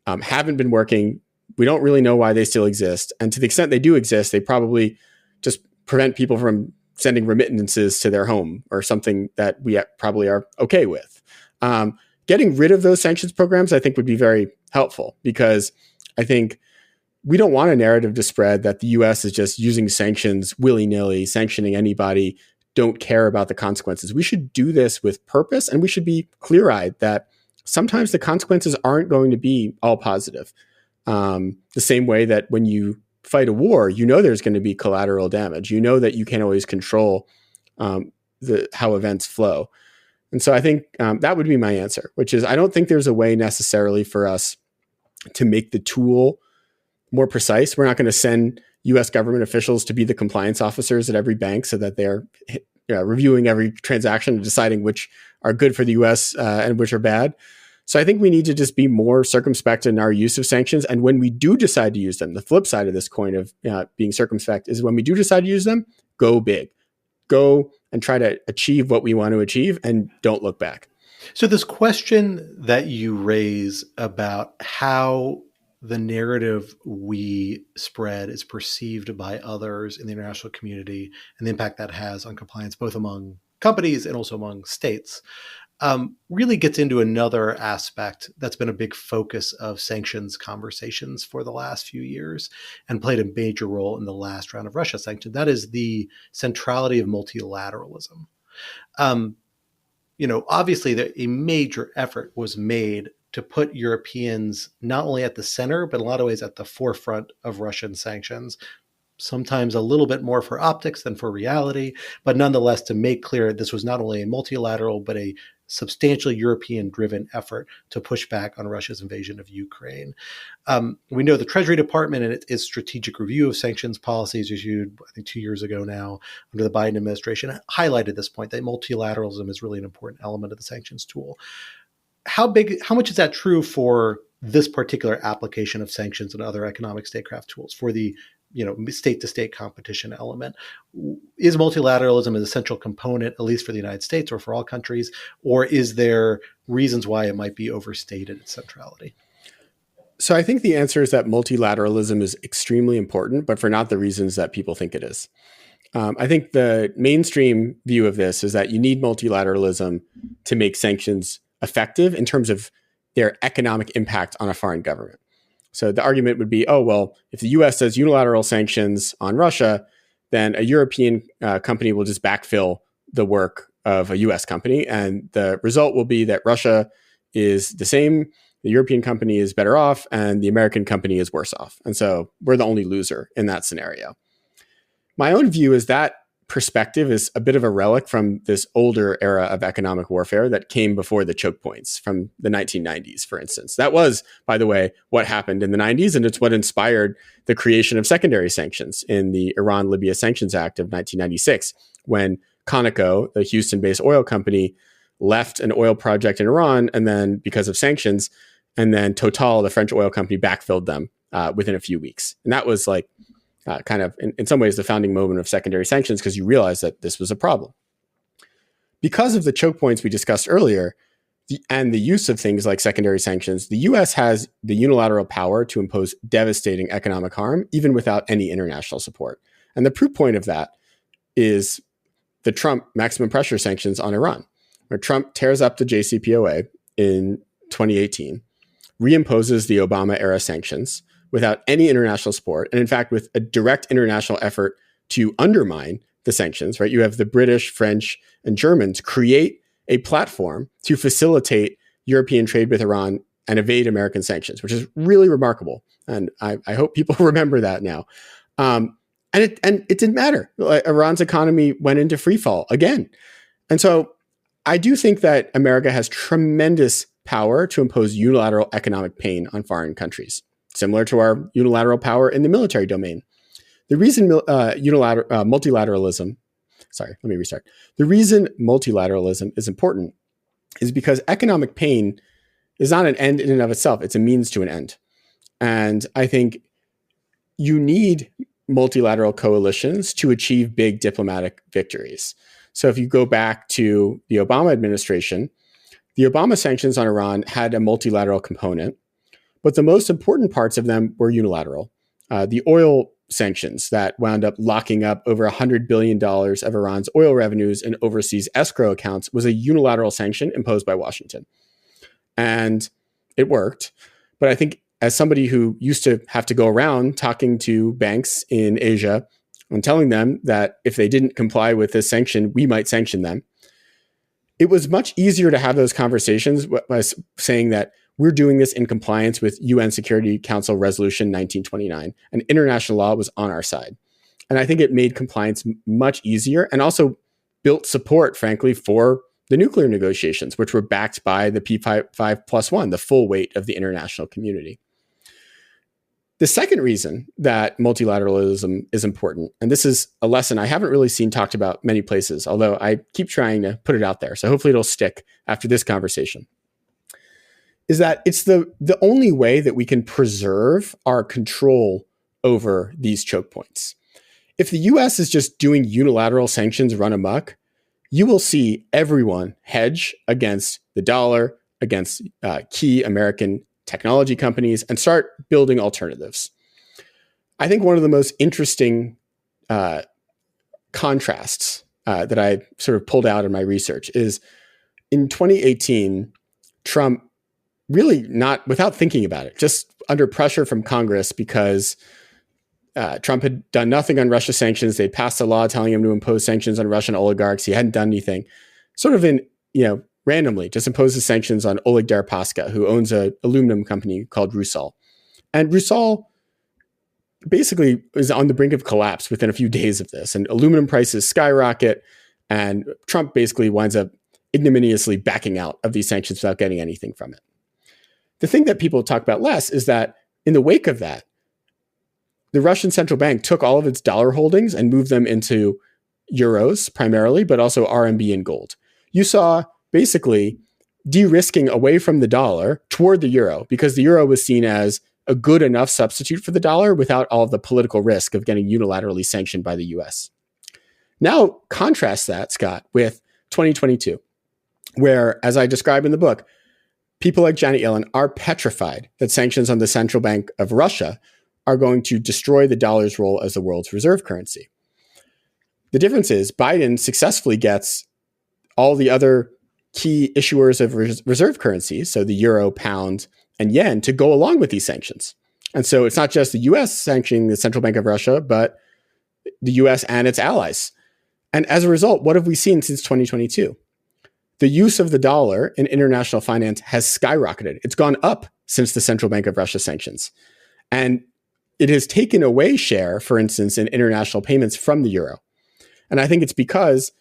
[SPEAKER 1] haven't been working. We don't really know why they still exist. And to the extent they do exist, they probably just prevent people from sending remittances to their home or something that we probably are okay with. Getting rid of those sanctions programs, I think, would be very helpful, because I think we don't want a narrative to spread that the US is just using sanctions willy-nilly, sanctioning anybody, don't care about the consequences. We should do this with purpose, and we should be clear-eyed that sometimes the consequences aren't going to be all positive. The same way that when you fight a war, there's going to be collateral damage. That you can't always control how events flow. And so I think that would be my answer, which is I don't think there's a way necessarily for us to make the tool more precise. We're not going to send U.S. government officials to be the compliance officers at every bank so that they're reviewing every transaction and deciding which are good for the U.S. And which are bad. So I think we need to just be more circumspect in our use of sanctions. And when we do decide to use them, the flip side of this coin of being circumspect is when we do decide to use them, go big. Go and try to achieve what we want to achieve and don't look back.
[SPEAKER 2] So this question that you raise about how the narrative we spread is perceived by others in the international community and the impact that has on compliance, both among companies and also among states, really gets into another aspect that's been a big focus of sanctions conversations for the last few years and played a major role in the last round of Russia sanctions. That is the centrality of multilateralism. Obviously a major effort was made to put Europeans not only at the center, but in a lot of ways at the forefront of Russian sanctions, sometimes a little bit more for optics than for reality, but nonetheless to make clear this was not only a multilateral, but a substantially European-driven effort to push back on Russia's invasion of Ukraine. We know the Treasury Department and its strategic review of sanctions policies issued, I think, 2 years ago now under the Biden administration, highlighted this point that multilateralism is really an important element of the sanctions tool. How much is that true for this particular application of sanctions and other economic statecraft tools for the state-to-state competition element? Is multilateralism an essential component, at least for the United States or for all countries, or is there reasons why it might be overstated its centrality?
[SPEAKER 1] So I think the answer is that multilateralism is extremely important, but for not the reasons that people think it is. I think the mainstream view of this is that you need multilateralism to make sanctions effective in terms of their economic impact on a foreign government. So the argument would be, if the U.S. does unilateral sanctions on Russia, then a European company will just backfill the work of a U.S. company. And the result will be that Russia is the same, the European company is better off, and the American company is worse off. And so we're the only loser in that scenario. My own view is that perspective is a bit of a relic from this older era of economic warfare that came before the choke points from the 1990s, for instance. That was, by the way, what happened in the 90s, and it's what inspired the creation of secondary sanctions in the Iran-Libya Sanctions Act of 1996, when Conoco, the Houston-based oil company, left an oil project in Iran, and then because of sanctions, and then Total, the French oil company, backfilled them within a few weeks. And that was like kind of, in some ways, the founding moment of secondary sanctions, because you realize that this was a problem. Because of the choke points we discussed earlier, and the use of things like secondary sanctions, the US has the unilateral power to impose devastating economic harm, even without any international support. And the proof point of that is the Trump maximum pressure sanctions on Iran, where Trump tears up the JCPOA in 2018, reimposes the Obama-era sanctions without any international support, and in fact, with a direct international effort to undermine the sanctions, right? You have the British, French, and Germans create a platform to facilitate European trade with Iran and evade American sanctions, which is really remarkable. And I hope people remember that now. And it didn't matter. Iran's economy went into free fall again. And so I do think that America has tremendous power to impose unilateral economic pain on foreign countries, similar to our unilateral power in the military domain. The reason multilateralism is important is because economic pain is not an end in and of itself. It's a means to an end. And I think you need multilateral coalitions to achieve big diplomatic victories. So if you go back to the Obama administration, the Obama sanctions on Iran had a multilateral component, but the most important parts of them were unilateral. The oil sanctions that wound up locking up over $100 billion of Iran's oil revenues in overseas escrow accounts was a unilateral sanction imposed by Washington. And it worked. But I think as somebody who used to have to go around talking to banks in Asia and telling them that if they didn't comply with this sanction, we might sanction them, it was much easier to have those conversations by saying that we're doing this in compliance with UN Security Council Resolution 1929, and international law was on our side. And I think it made compliance much easier and also built support, frankly, for the nuclear negotiations, which were backed by the P5+1, the full weight of the international community. The second reason that multilateralism is important, and this is a lesson I haven't really seen talked about many places, although I keep trying to put it out there, so hopefully it'll stick after this conversation, is that it's the only way that we can preserve our control over these choke points. If the US is just doing unilateral sanctions run amok, you will see everyone hedge against the dollar, against key American technology companies, and start building alternatives. I think one of the most interesting contrasts that I sort of pulled out in my research is in 2018, Trump, really not without thinking about it, just under pressure from Congress because Trump had done nothing on Russia sanctions. They passed a law telling him to impose sanctions on Russian oligarchs. He hadn't done anything. Sort of randomly just imposes sanctions on Oleg Deripaska, who owns an aluminum company called Rusal. And Rusal basically is on the brink of collapse within a few days of this. And aluminum prices skyrocket. And Trump basically winds up ignominiously backing out of these sanctions without getting anything from it. The thing that people talk about less is that in the wake of that, the Russian central bank took all of its dollar holdings and moved them into euros primarily, but also RMB and gold. You saw basically de-risking away from the dollar toward the euro because the euro was seen as a good enough substitute for the dollar without all of the political risk of getting unilaterally sanctioned by the US. Now contrast that, Scott, with 2022, where, as I describe in the book, people like Janet Yellen are petrified that sanctions on the central bank of Russia are going to destroy the dollar's role as the world's reserve currency. The difference is Biden successfully gets all the other key issuers of reserve currencies, so the euro, pound, and yen, to go along with these sanctions. And so it's not just the US sanctioning the central bank of Russia, but the US and its allies. And as a result, what have we seen since 2022? The use of the dollar in international finance has skyrocketed. It's gone up since the central bank of Russia sanctions. And it has taken away share, for instance, in international payments from the euro. And I think it's because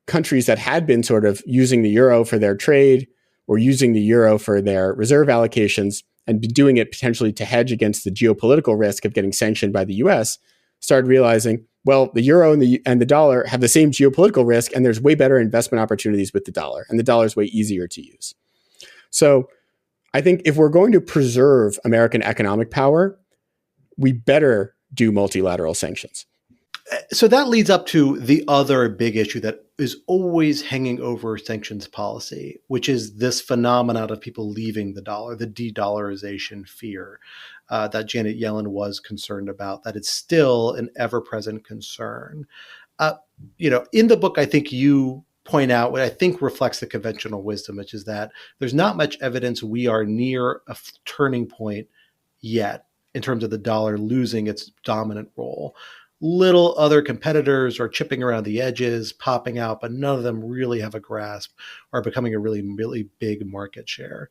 [SPEAKER 1] countries that had been sort of using the euro for their trade or using the euro for their reserve allocations and doing it potentially to hedge against the geopolitical risk of getting sanctioned by the US started realizing, well, the euro and the dollar have the same geopolitical risk, and there's way better investment opportunities with the dollar, and the dollar is way easier to use. So I think if we're going to preserve American economic power, we better do multilateral sanctions.
[SPEAKER 2] So that leads up to the other big issue that is always hanging over sanctions policy, which is this phenomenon of people leaving the dollar, the de-dollarization fear that Janet Yellen was concerned about, that it's still an ever-present concern. In the book, I think you point out what I think reflects the conventional wisdom, which is that there's not much evidence we are near a turning point yet in terms of the dollar losing its dominant role. Little other competitors are chipping around the edges, popping out, but none of them really have a grasp or becoming a really, really big market share.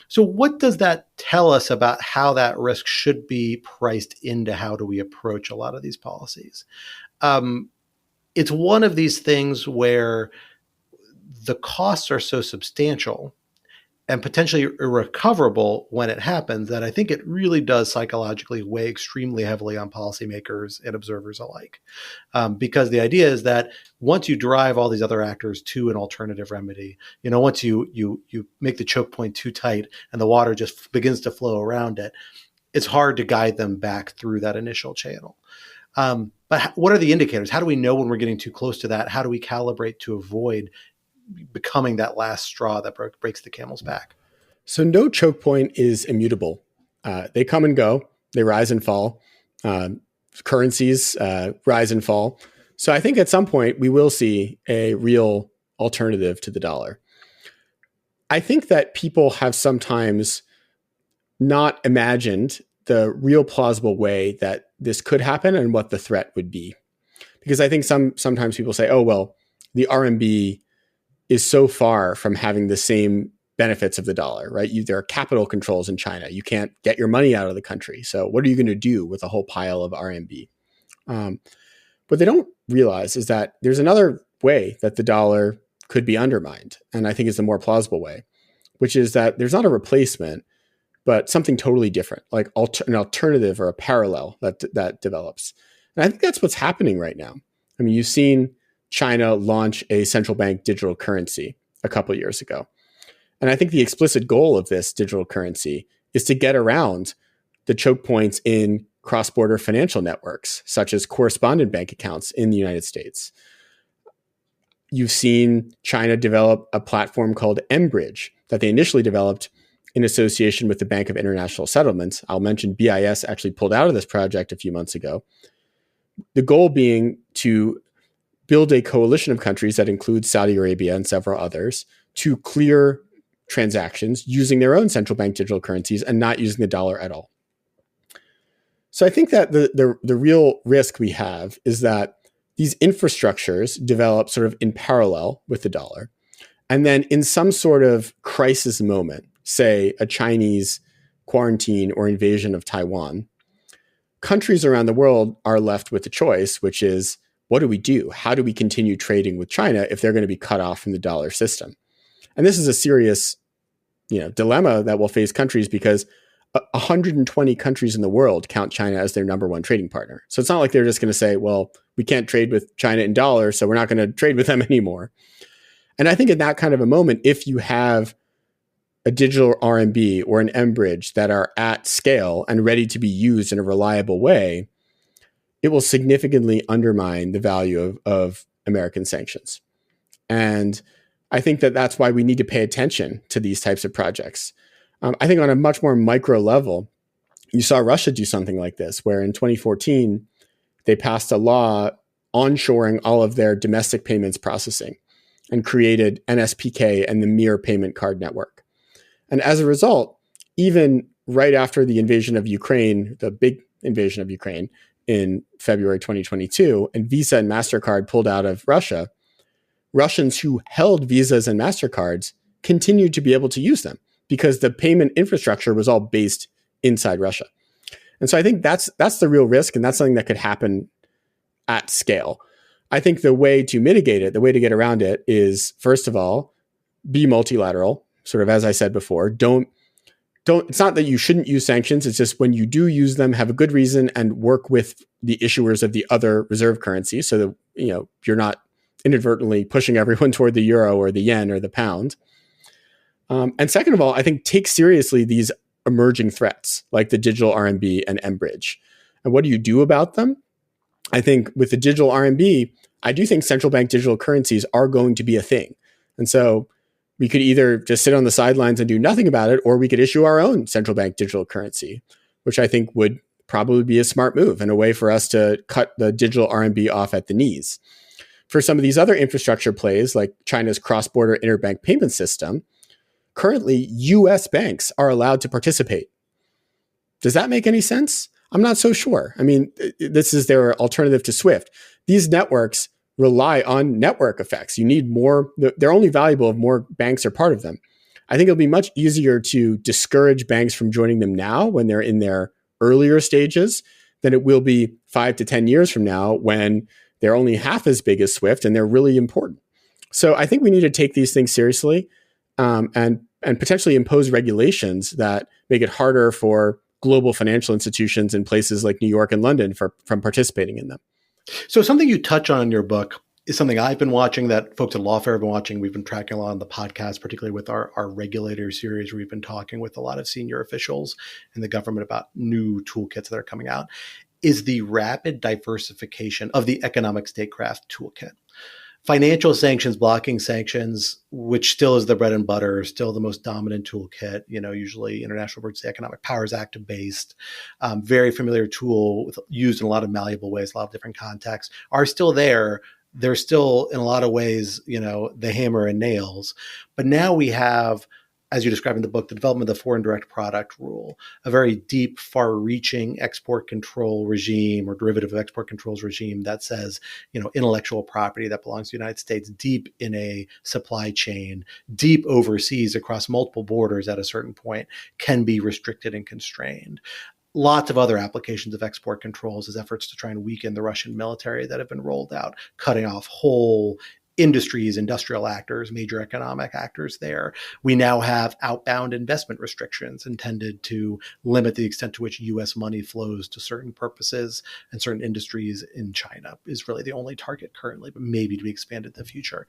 [SPEAKER 2] So what does that tell us about how that risk should be priced into how do we approach a lot of these policies? It's one of these things where the costs are so substantial and potentially irrecoverable when it happens that I think it really does psychologically weigh extremely heavily on policymakers and observers alike. Because the idea is that once you drive all these other actors to an alternative remedy, once you make the choke point too tight and the water just begins to flow around it, it's hard to guide them back through that initial channel. But what are the indicators? How do we know when we're getting too close to that? How do we calibrate to avoid becoming that last straw that breaks the camel's back?
[SPEAKER 1] So no choke point is immutable. They come and go. They rise and fall. Currencies rise and fall. So I think at some point we will see a real alternative to the dollar. I think that people have sometimes not imagined the real plausible way that this could happen and what the threat would be. Because I think sometimes people say, oh, well, the RMB is so far from having the same benefits of the dollar, right? There are capital controls in China. You can't get your money out of the country. So what are you going to do with a whole pile of RMB? What they don't realize is that there's another way that the dollar could be undermined. And I think it's the more plausible way, which is that there's not a replacement, but something totally different, like an alternative or a parallel that develops. And I think that's what's happening right now. I mean, you've seen China launch a central bank digital currency a couple of years ago. And I think the explicit goal of this digital currency is to get around the choke points in cross-border financial networks, such as correspondent bank accounts in the United States. You've seen China develop a platform called mBridge that they initially developed in association with the Bank of International Settlements. I'll mention BIS actually pulled out of this project a few months ago. The goal being to build a coalition of countries that includes Saudi Arabia and several others to clear transactions using their own central bank digital currencies and not using the dollar at all. So I think that the real risk we have is that these infrastructures develop sort of in parallel with the dollar. And then in some sort of crisis moment, say a Chinese quarantine or invasion of Taiwan, countries around the world are left with a choice, which is, what do we do? How do we continue trading with China if they're going to be cut off from the dollar system? And this is a serious, dilemma that will face countries because 120 countries in the world count China as their number one trading partner. So it's not like they're just going to say, well, we can't trade with China in dollars, so we're not going to trade with them anymore. And I think in that kind of a moment, if you have a digital RMB or an mBridge that are at scale and ready to be used in a reliable way, it will significantly undermine the value of American sanctions. And I think that that's why we need to pay attention to these types of projects. I think on a much more micro level, you saw Russia do something like this, where in 2014, they passed a law onshoring all of their domestic payments processing and created NSPK and the Mir payment card network. And as a result, even right after the invasion of Ukraine, the big invasion of Ukraine in February 2022, and Visa and MasterCard pulled out of Russia, Russians who held Visas and MasterCards continued to be able to use them because the payment infrastructure was all based inside Russia. And so I think that's the real risk, and that's something that could happen at scale. I think the way to mitigate it, the way to get around it is, first of all, be multilateral, sort of as I said before. It's not that you shouldn't use sanctions. It's just when you do use them, have a good reason and work with the issuers of the other reserve currencies so that, you're not inadvertently pushing everyone toward the euro or the yen or the pound. And second of all, I think take seriously these emerging threats like the digital RMB and mBridge. And what do you do about them? I think with the digital RMB, I do think central bank digital currencies are going to be a thing. And so we could either just sit on the sidelines and do nothing about it, or we could issue our own central bank digital currency, which I think would probably be a smart move and a way for us to cut the digital RMB off at the knees. For some of these other infrastructure plays, like China's cross-border interbank payment system, currently US banks are allowed to participate. Does that make any sense? I'm not so sure. I mean, this is their alternative to SWIFT. These networks rely on network effects. You need more, they're only valuable if more banks are part of them. I think it'll be much easier to discourage banks from joining them now when they're in their earlier stages than it will be 5 to 10 years from now when they're only half as big as SWIFT and they're really important. So I think we need to take these things seriously and potentially impose regulations that make it harder for global financial institutions in places like New York and London from participating in them.
[SPEAKER 2] So something you touch on in your book is something I've been watching, that folks at Lawfare have been watching. We've been tracking a lot on the podcast, particularly with our regulator series, where we've been talking with a lot of senior officials in the government about new toolkits that are coming out, is the rapid diversification of the economic statecraft toolkit. Financial sanctions, blocking sanctions, which still is the bread and butter, still the most dominant toolkit, usually International Emergency Economic Powers Act based, very familiar tool used in a lot of malleable ways, a lot of different contexts, are still there. They're still in a lot of ways, the hammer and nails. But now we have, as you describe in the book, the development of the foreign direct product rule, a very deep, far-reaching export control regime or derivative of export controls regime that says, intellectual property that belongs to the United States deep in a supply chain, deep overseas across multiple borders at a certain point, can be restricted and constrained. Lots of other applications of export controls as efforts to try and weaken the Russian military that have been rolled out, cutting off whole industries, industrial actors, major economic actors there. We now have outbound investment restrictions intended to limit the extent to which U.S. money flows to certain purposes, and certain industries in China is really the only target currently, but maybe to be expanded in the future.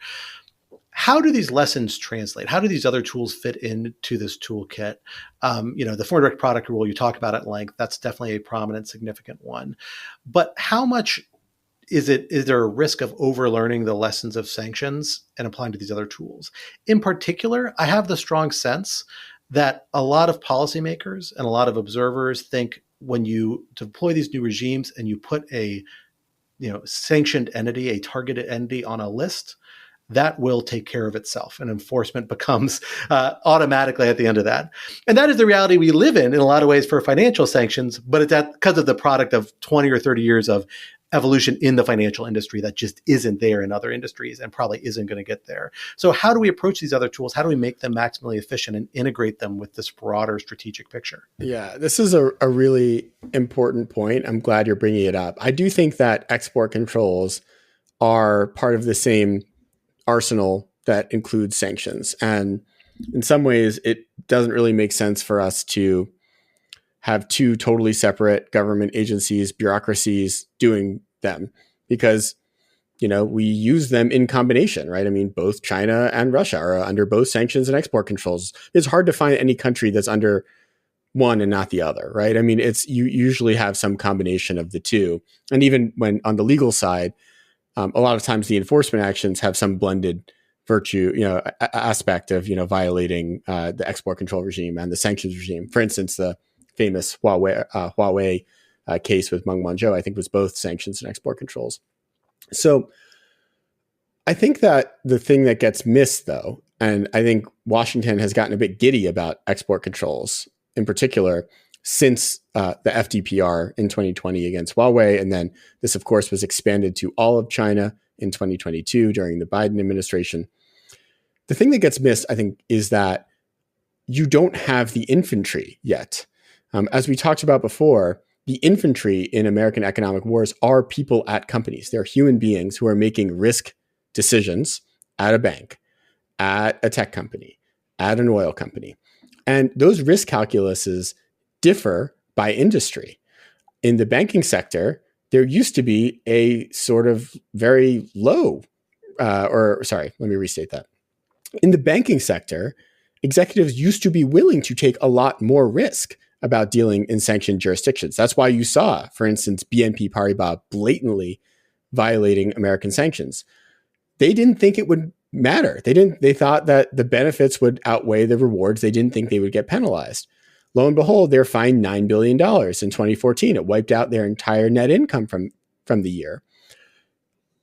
[SPEAKER 2] How do these lessons translate? How do these other tools fit into this toolkit? The foreign direct product rule you talk about at length, that's definitely a prominent, significant one. But how much is there a risk of overlearning the lessons of sanctions and applying to these other tools? In particular, I have the strong sense that a lot of policymakers and a lot of observers think when you deploy these new regimes and you put a sanctioned entity, a targeted entity on a list, that will take care of itself, and enforcement becomes automatically at the end of that. And that is the reality we live in a lot of ways for financial sanctions, but it's because of the product of 20 or 30 years of evolution in the financial industry that just isn't there in other industries and probably isn't going to get there. So how do we approach these other tools? How do we make them maximally efficient and integrate them with this broader strategic picture?
[SPEAKER 1] Yeah, this is a really important point. I'm glad you're bringing it up. I do think that export controls are part of the same arsenal that includes sanctions. And in some ways, it doesn't really make sense for us to have two totally separate government agencies, bureaucracies doing them, because, we use them in combination, right? I mean, both China and Russia are under both sanctions and export controls. It's hard to find any country that's under one and not the other, right? I mean, you usually have some combination of the two. And even when on the legal side, a lot of times the enforcement actions have some blended virtue, aspect of, violating the export control regime and the sanctions regime. For instance, the famous Huawei case with Meng Wanzhou, I think, was both sanctions and export controls. So I think that the thing that gets missed, though, and I think Washington has gotten a bit giddy about export controls in particular since the FDPR in 2020 against Huawei. And then this, of course, was expanded to all of China in 2022 during the Biden administration. The thing that gets missed, I think, is that you don't have the infantry yet. As we talked about before, the infantry in American economic wars are people at companies. They're human beings who are making risk decisions at a bank, at a tech company, at an oil company. And those risk calculuses differ by industry. In the banking sector, there used to be a sort of very low, let me restate that. In the banking sector, executives used to be willing to take a lot more risk about dealing in sanctioned jurisdictions. That's why you saw, for instance, BNP Paribas blatantly violating American sanctions. They didn't think it would matter. They thought that the benefits would outweigh the rewards. They didn't think they would get penalized. Lo and behold, they're fined $9 billion in 2014. It wiped out their entire net income from the year.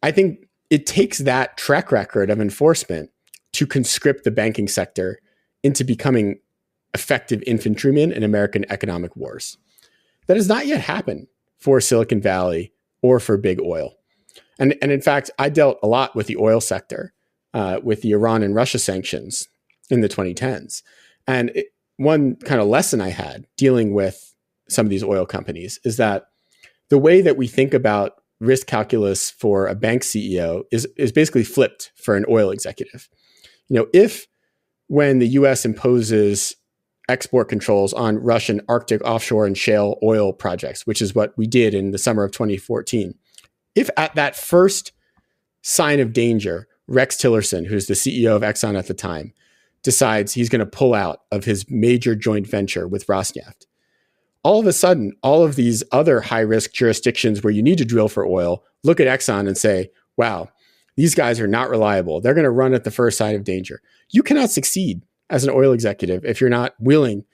[SPEAKER 1] I think it takes that track record of enforcement to conscript the banking sector into becoming effective infantrymen in American economic wars. That has not yet happened for Silicon Valley or for big oil. And in fact, I dealt a lot with the oil sector, with the Iran and Russia sanctions in the 2010s. And one kind of lesson I had dealing with some of these oil companies is that the way that we think about risk calculus for a bank CEO is basically flipped for an oil executive. If when the US imposes export controls on Russian Arctic offshore and shale oil projects, which is what we did in the summer of 2014, if at that first sign of danger, Rex Tillerson, who's the CEO of Exxon at the time, decides he's going to pull out of his major joint venture with Rosneft, all of a sudden, all of these other high-risk jurisdictions where you need to drill for oil look at Exxon and say, wow, these guys are not reliable. They're going to run at the first sign of danger. You cannot succeed as an oil executive if you're not willing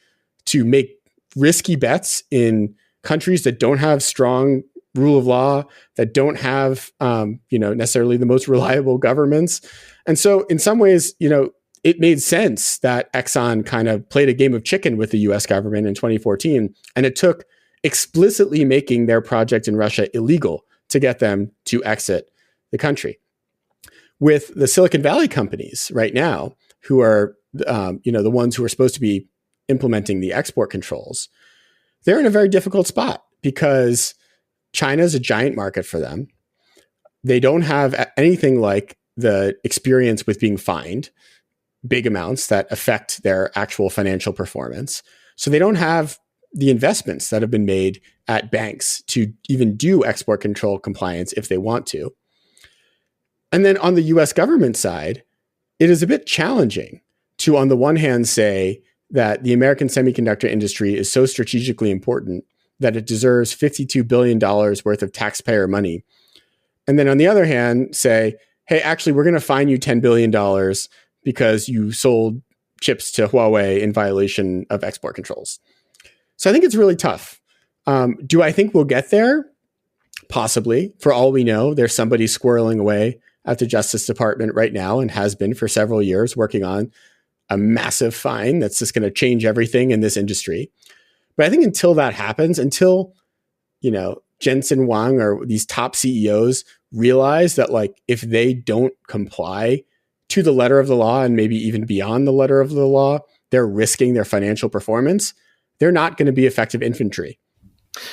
[SPEAKER 1] to make risky bets in countries that don't have strong rule of law, that don't have necessarily the most reliable governments. And so in some ways, it made sense that Exxon kind of played a game of chicken with the US government in 2014. And it took explicitly making their project in Russia illegal to get them to exit the country. With the Silicon Valley companies right now, who are the ones who are supposed to be implementing the export controls, they're in a very difficult spot because China is a giant market for them. They don't have anything like the experience with being fined big amounts that affect their actual financial performance. So they don't have the investments that have been made at banks to even do export control compliance if they want to. And then on the US government side, it is a bit challenging to, on the one hand, say that the American semiconductor industry is so strategically important that it deserves $52 billion worth of taxpayer money. And then on the other hand, say, hey, actually, we're going to fine you $10 billion because you sold chips to Huawei in violation of export controls. So I think it's really tough. Do I think we'll get there? Possibly. For all we know, there's somebody squirreling away at the Justice Department right now and has been for several years working on a massive fine that's just going to change everything in this industry. But I think until that happens, until, Jensen Huang or these top CEOs realize that if they don't comply to the letter of the law and maybe even beyond the letter of the law, they're risking their financial performance, they're not going to be effective infantry.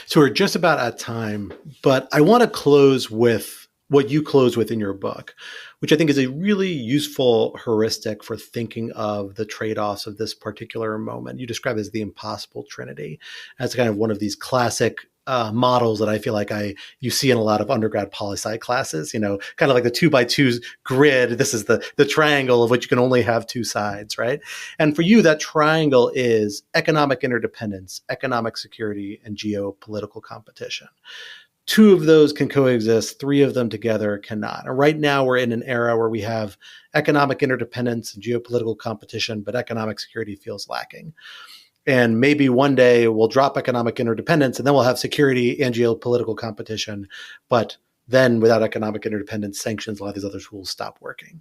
[SPEAKER 2] So we're just about at time, but I want to close with what you close with in your book, which I think is a really useful heuristic for thinking of the trade-offs of this particular moment. You describe it as the impossible trinity, as kind of one of these classic models that I feel like you see in a lot of undergrad poli-sci classes, kind of like the 2x2 grid. This is the triangle of which you can only have two sides, right? And for you, that triangle is economic interdependence, economic security, and geopolitical competition. Two of those can coexist. Three of them together cannot. And right now we're in an era where we have economic interdependence and geopolitical competition, but economic security feels lacking. And maybe one day we'll drop economic interdependence and then we'll have security and geopolitical competition. But then without economic interdependence, sanctions, a lot of these other tools stop working.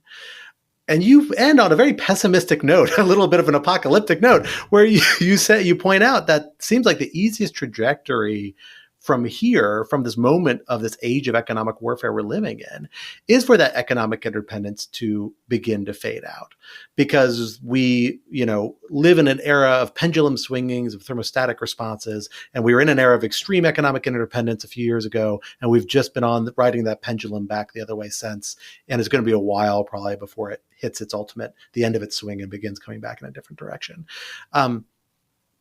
[SPEAKER 2] And you end on a very pessimistic note, a little bit of an apocalyptic note, where you point out that seems like the easiest trajectory from here, from this moment of this age of economic warfare we're living in, is for that economic interdependence to begin to fade out. Because we, live in an era of pendulum swingings, of thermostatic responses, and we were in an era of extreme economic interdependence a few years ago, and we've just been on riding that pendulum back the other way since. And it's going to be a while probably before it hits the end of its swing and begins coming back in a different direction.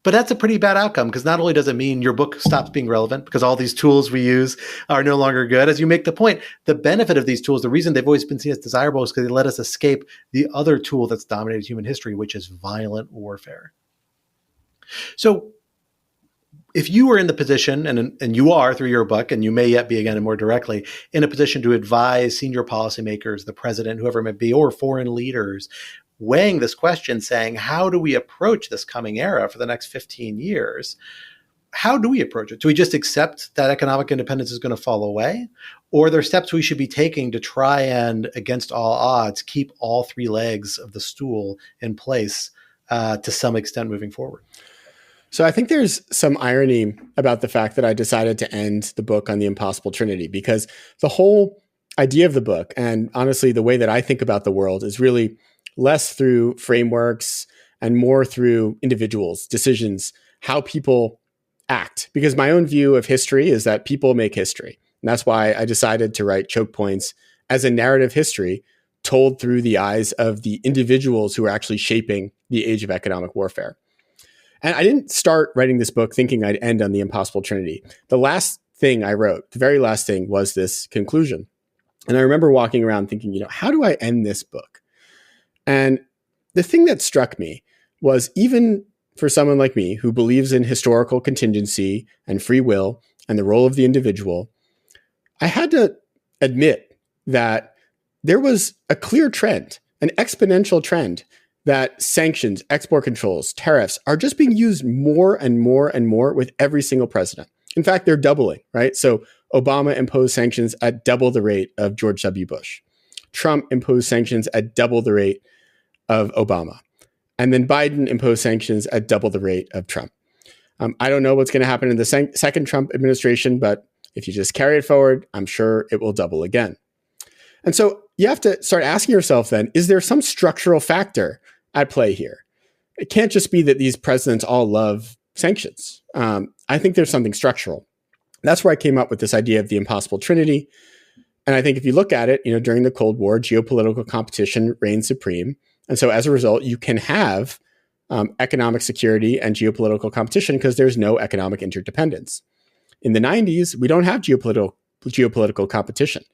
[SPEAKER 2] But that's a pretty bad outcome, because not only does it mean your book stops being relevant because all these tools we use are no longer good, as you make the point, the benefit of these tools, the reason they've always been seen as desirable is because they let us escape the other tool that's dominated human history, which is violent warfare. So if you were in the position, and you are through your book, and you may yet be again more directly, in a position to advise senior policymakers, the president, whoever it may be, or foreign leaders, weighing this question, saying, how do we approach this coming era for the next 15 years? How do we approach it? Do we just accept that economic independence is going to fall away? Or are there steps we should be taking to try and, against all odds, keep all three legs of the stool in place to some extent moving forward?
[SPEAKER 1] So I think there's some irony about the fact that I decided to end the book on the impossible trinity, because the whole idea of the book, and honestly, the way that I think about the world, is really less through frameworks and more through individuals, decisions, how people act. Because my own view of history is that people make history. And that's why I decided to write Chokepoints as a narrative history told through the eyes of the individuals who are actually shaping the age of economic warfare. And I didn't start writing this book thinking I'd end on the impossible trinity. The last thing I wrote, the very last thing, was this conclusion. And I remember walking around thinking, how do I end this book? And the thing that struck me was, even for someone like me who believes in historical contingency and free will and the role of the individual, I had to admit that there was a clear trend, an exponential trend, that sanctions, export controls, tariffs are just being used more and more and more with every single president. In fact, they're doubling, right? So Obama imposed sanctions at double the rate of George W. Bush. Trump imposed sanctions at double the rate of Obama. And then Biden imposed sanctions at double the rate of Trump. I don't know what's going to happen in the second Trump administration, but if you just carry it forward, I'm sure it will double again. And so you have to start asking yourself then, is there some structural factor at play here? It can't just be that these presidents all love sanctions. I think there's something structural. That's where I came up with this idea of the impossible trinity. And I think if you look at it, during the Cold War, geopolitical competition reigned supreme. And so as a result, you can have economic security and geopolitical competition because there's no economic interdependence. In the 90s, we don't have geopolitical competition,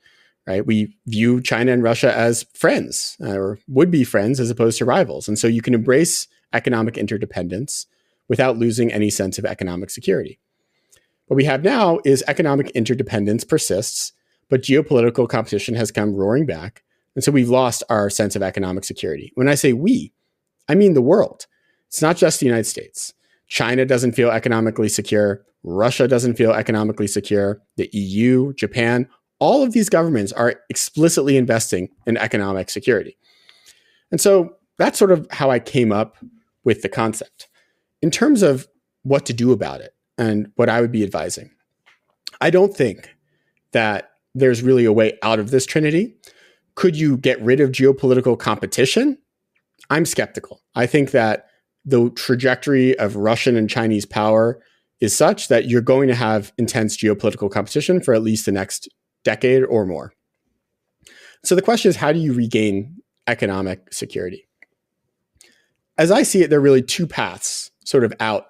[SPEAKER 1] right? We view China and Russia as friends or would-be friends as opposed to rivals. And so you can embrace economic interdependence without losing any sense of economic security. What we have now is economic interdependence persists, but geopolitical competition has come roaring back. And so we've lost our sense of economic security. When I say we, I mean the world. It's not just the United States. China doesn't feel economically secure. Russia doesn't feel economically secure. The EU, Japan, all of these governments are explicitly investing in economic security. And so that's sort of how I came up with the concept. In terms of what to do about it and what I would be advising, I don't think that there's really a way out of this trinity. Could you get rid of geopolitical competition? I'm skeptical. I think that the trajectory of Russian and Chinese power is such that you're going to have intense geopolitical competition for at least the next decade or more. So the question is, how do you regain economic security? As I see it, there are really two paths sort of out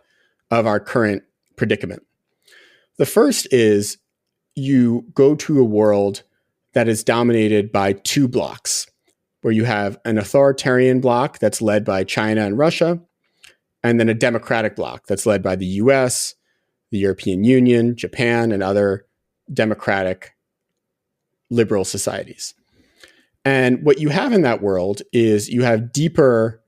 [SPEAKER 1] of our current predicament. The first is you go to a world that is dominated by two blocks, where you have an authoritarian bloc that's led by China and Russia, and then a democratic bloc that's led by the US, the European Union, Japan, and other democratic liberal societies. And what you have in that world is you have deeper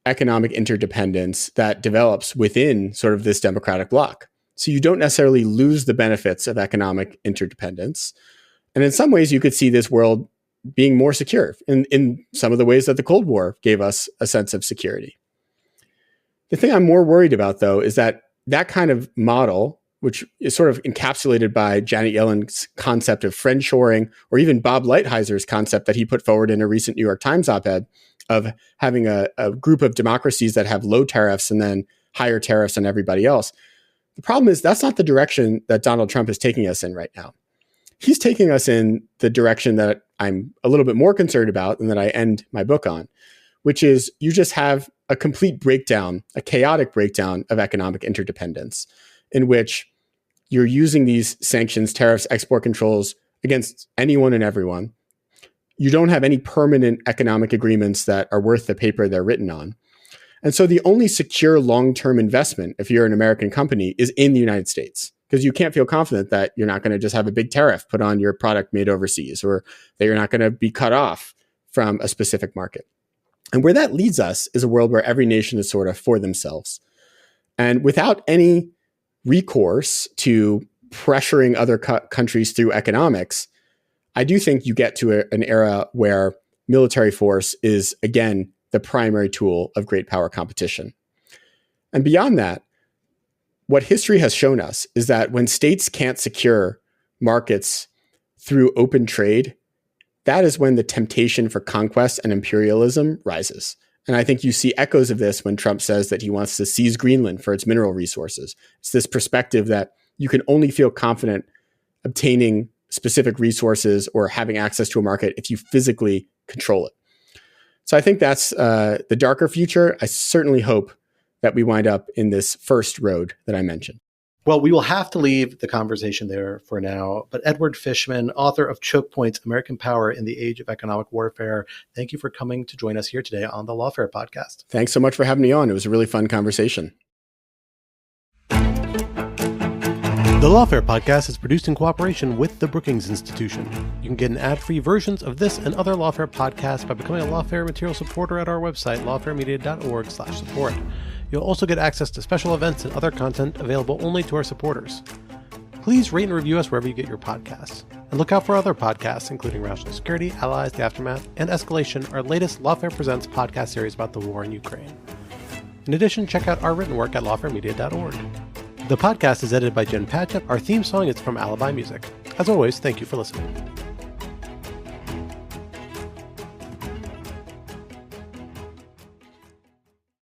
[SPEAKER 1] economic interdependence that develops within sort of this democratic bloc. So you don't necessarily lose the benefits of economic interdependence. And in some ways, you could see this world being more secure in some of the ways that the Cold War gave us a sense of security. The thing I'm more worried about, though, is that that kind of model which is sort of encapsulated by Janet Yellen's concept of friendshoring, or even Bob Lighthizer concept that he put forward in a recent New York Times op-ed of having a group of democracies that have low tariffs and then higher tariffs on everybody else. The problem is that's not the direction that Donald Trump is taking us in right now. He's taking us in the direction that I'm a little bit more concerned about and that I end my book on, which is you just have a complete breakdown, a chaotic breakdown of economic interdependence, in which you're using these sanctions, tariffs, export controls against anyone and everyone. You don't have any permanent economic agreements that are worth the paper they're written on. And so the only secure long-term investment, if you're an American company, is in the United States, because you can't feel confident that you're not going to just have a big tariff put on your product made overseas, or that you're not going to be cut off from a specific market. And where that leads us is a world where every nation is sort of for themselves. And without any recourse to pressuring other countries through economics, I do think you get to an era where military force is, again, the primary tool of great power competition. And beyond that, what history has shown us is that when states can't secure markets through open trade, that is when the temptation for conquest and imperialism rises. And I think you see echoes of this when Trump says that he wants to seize Greenland for its mineral resources. It's this perspective that you can only feel confident obtaining specific resources or having access to a market if you physically control it. So I think that's the darker future. I certainly hope that we wind up in this first road that I mentioned.
[SPEAKER 2] Well, we will have to leave the conversation there for now. But Edward Fishman, author of Chokepoints, American Power in the Age of Economic Warfare, thank you for coming to join us here today on the Lawfare podcast.
[SPEAKER 1] Thanks so much for having me on. It was a really fun conversation.
[SPEAKER 3] The Lawfare podcast is produced in cooperation with the Brookings Institution. You can get an ad-free versions of this and other Lawfare podcasts by becoming a Lawfare material supporter at our website, lawfaremedia.org/support. You'll also get access to special events and other content available only to our supporters. Please rate and review us wherever you get your podcasts. And look out for other podcasts, including Rational Security, Allies, The Aftermath, and Escalation, our latest Lawfare Presents podcast series about the war in Ukraine. In addition, check out our written work at lawfaremedia.org. The podcast is edited by Jen Patchett. Our theme song is from Alibi Music. As always, thank you for listening.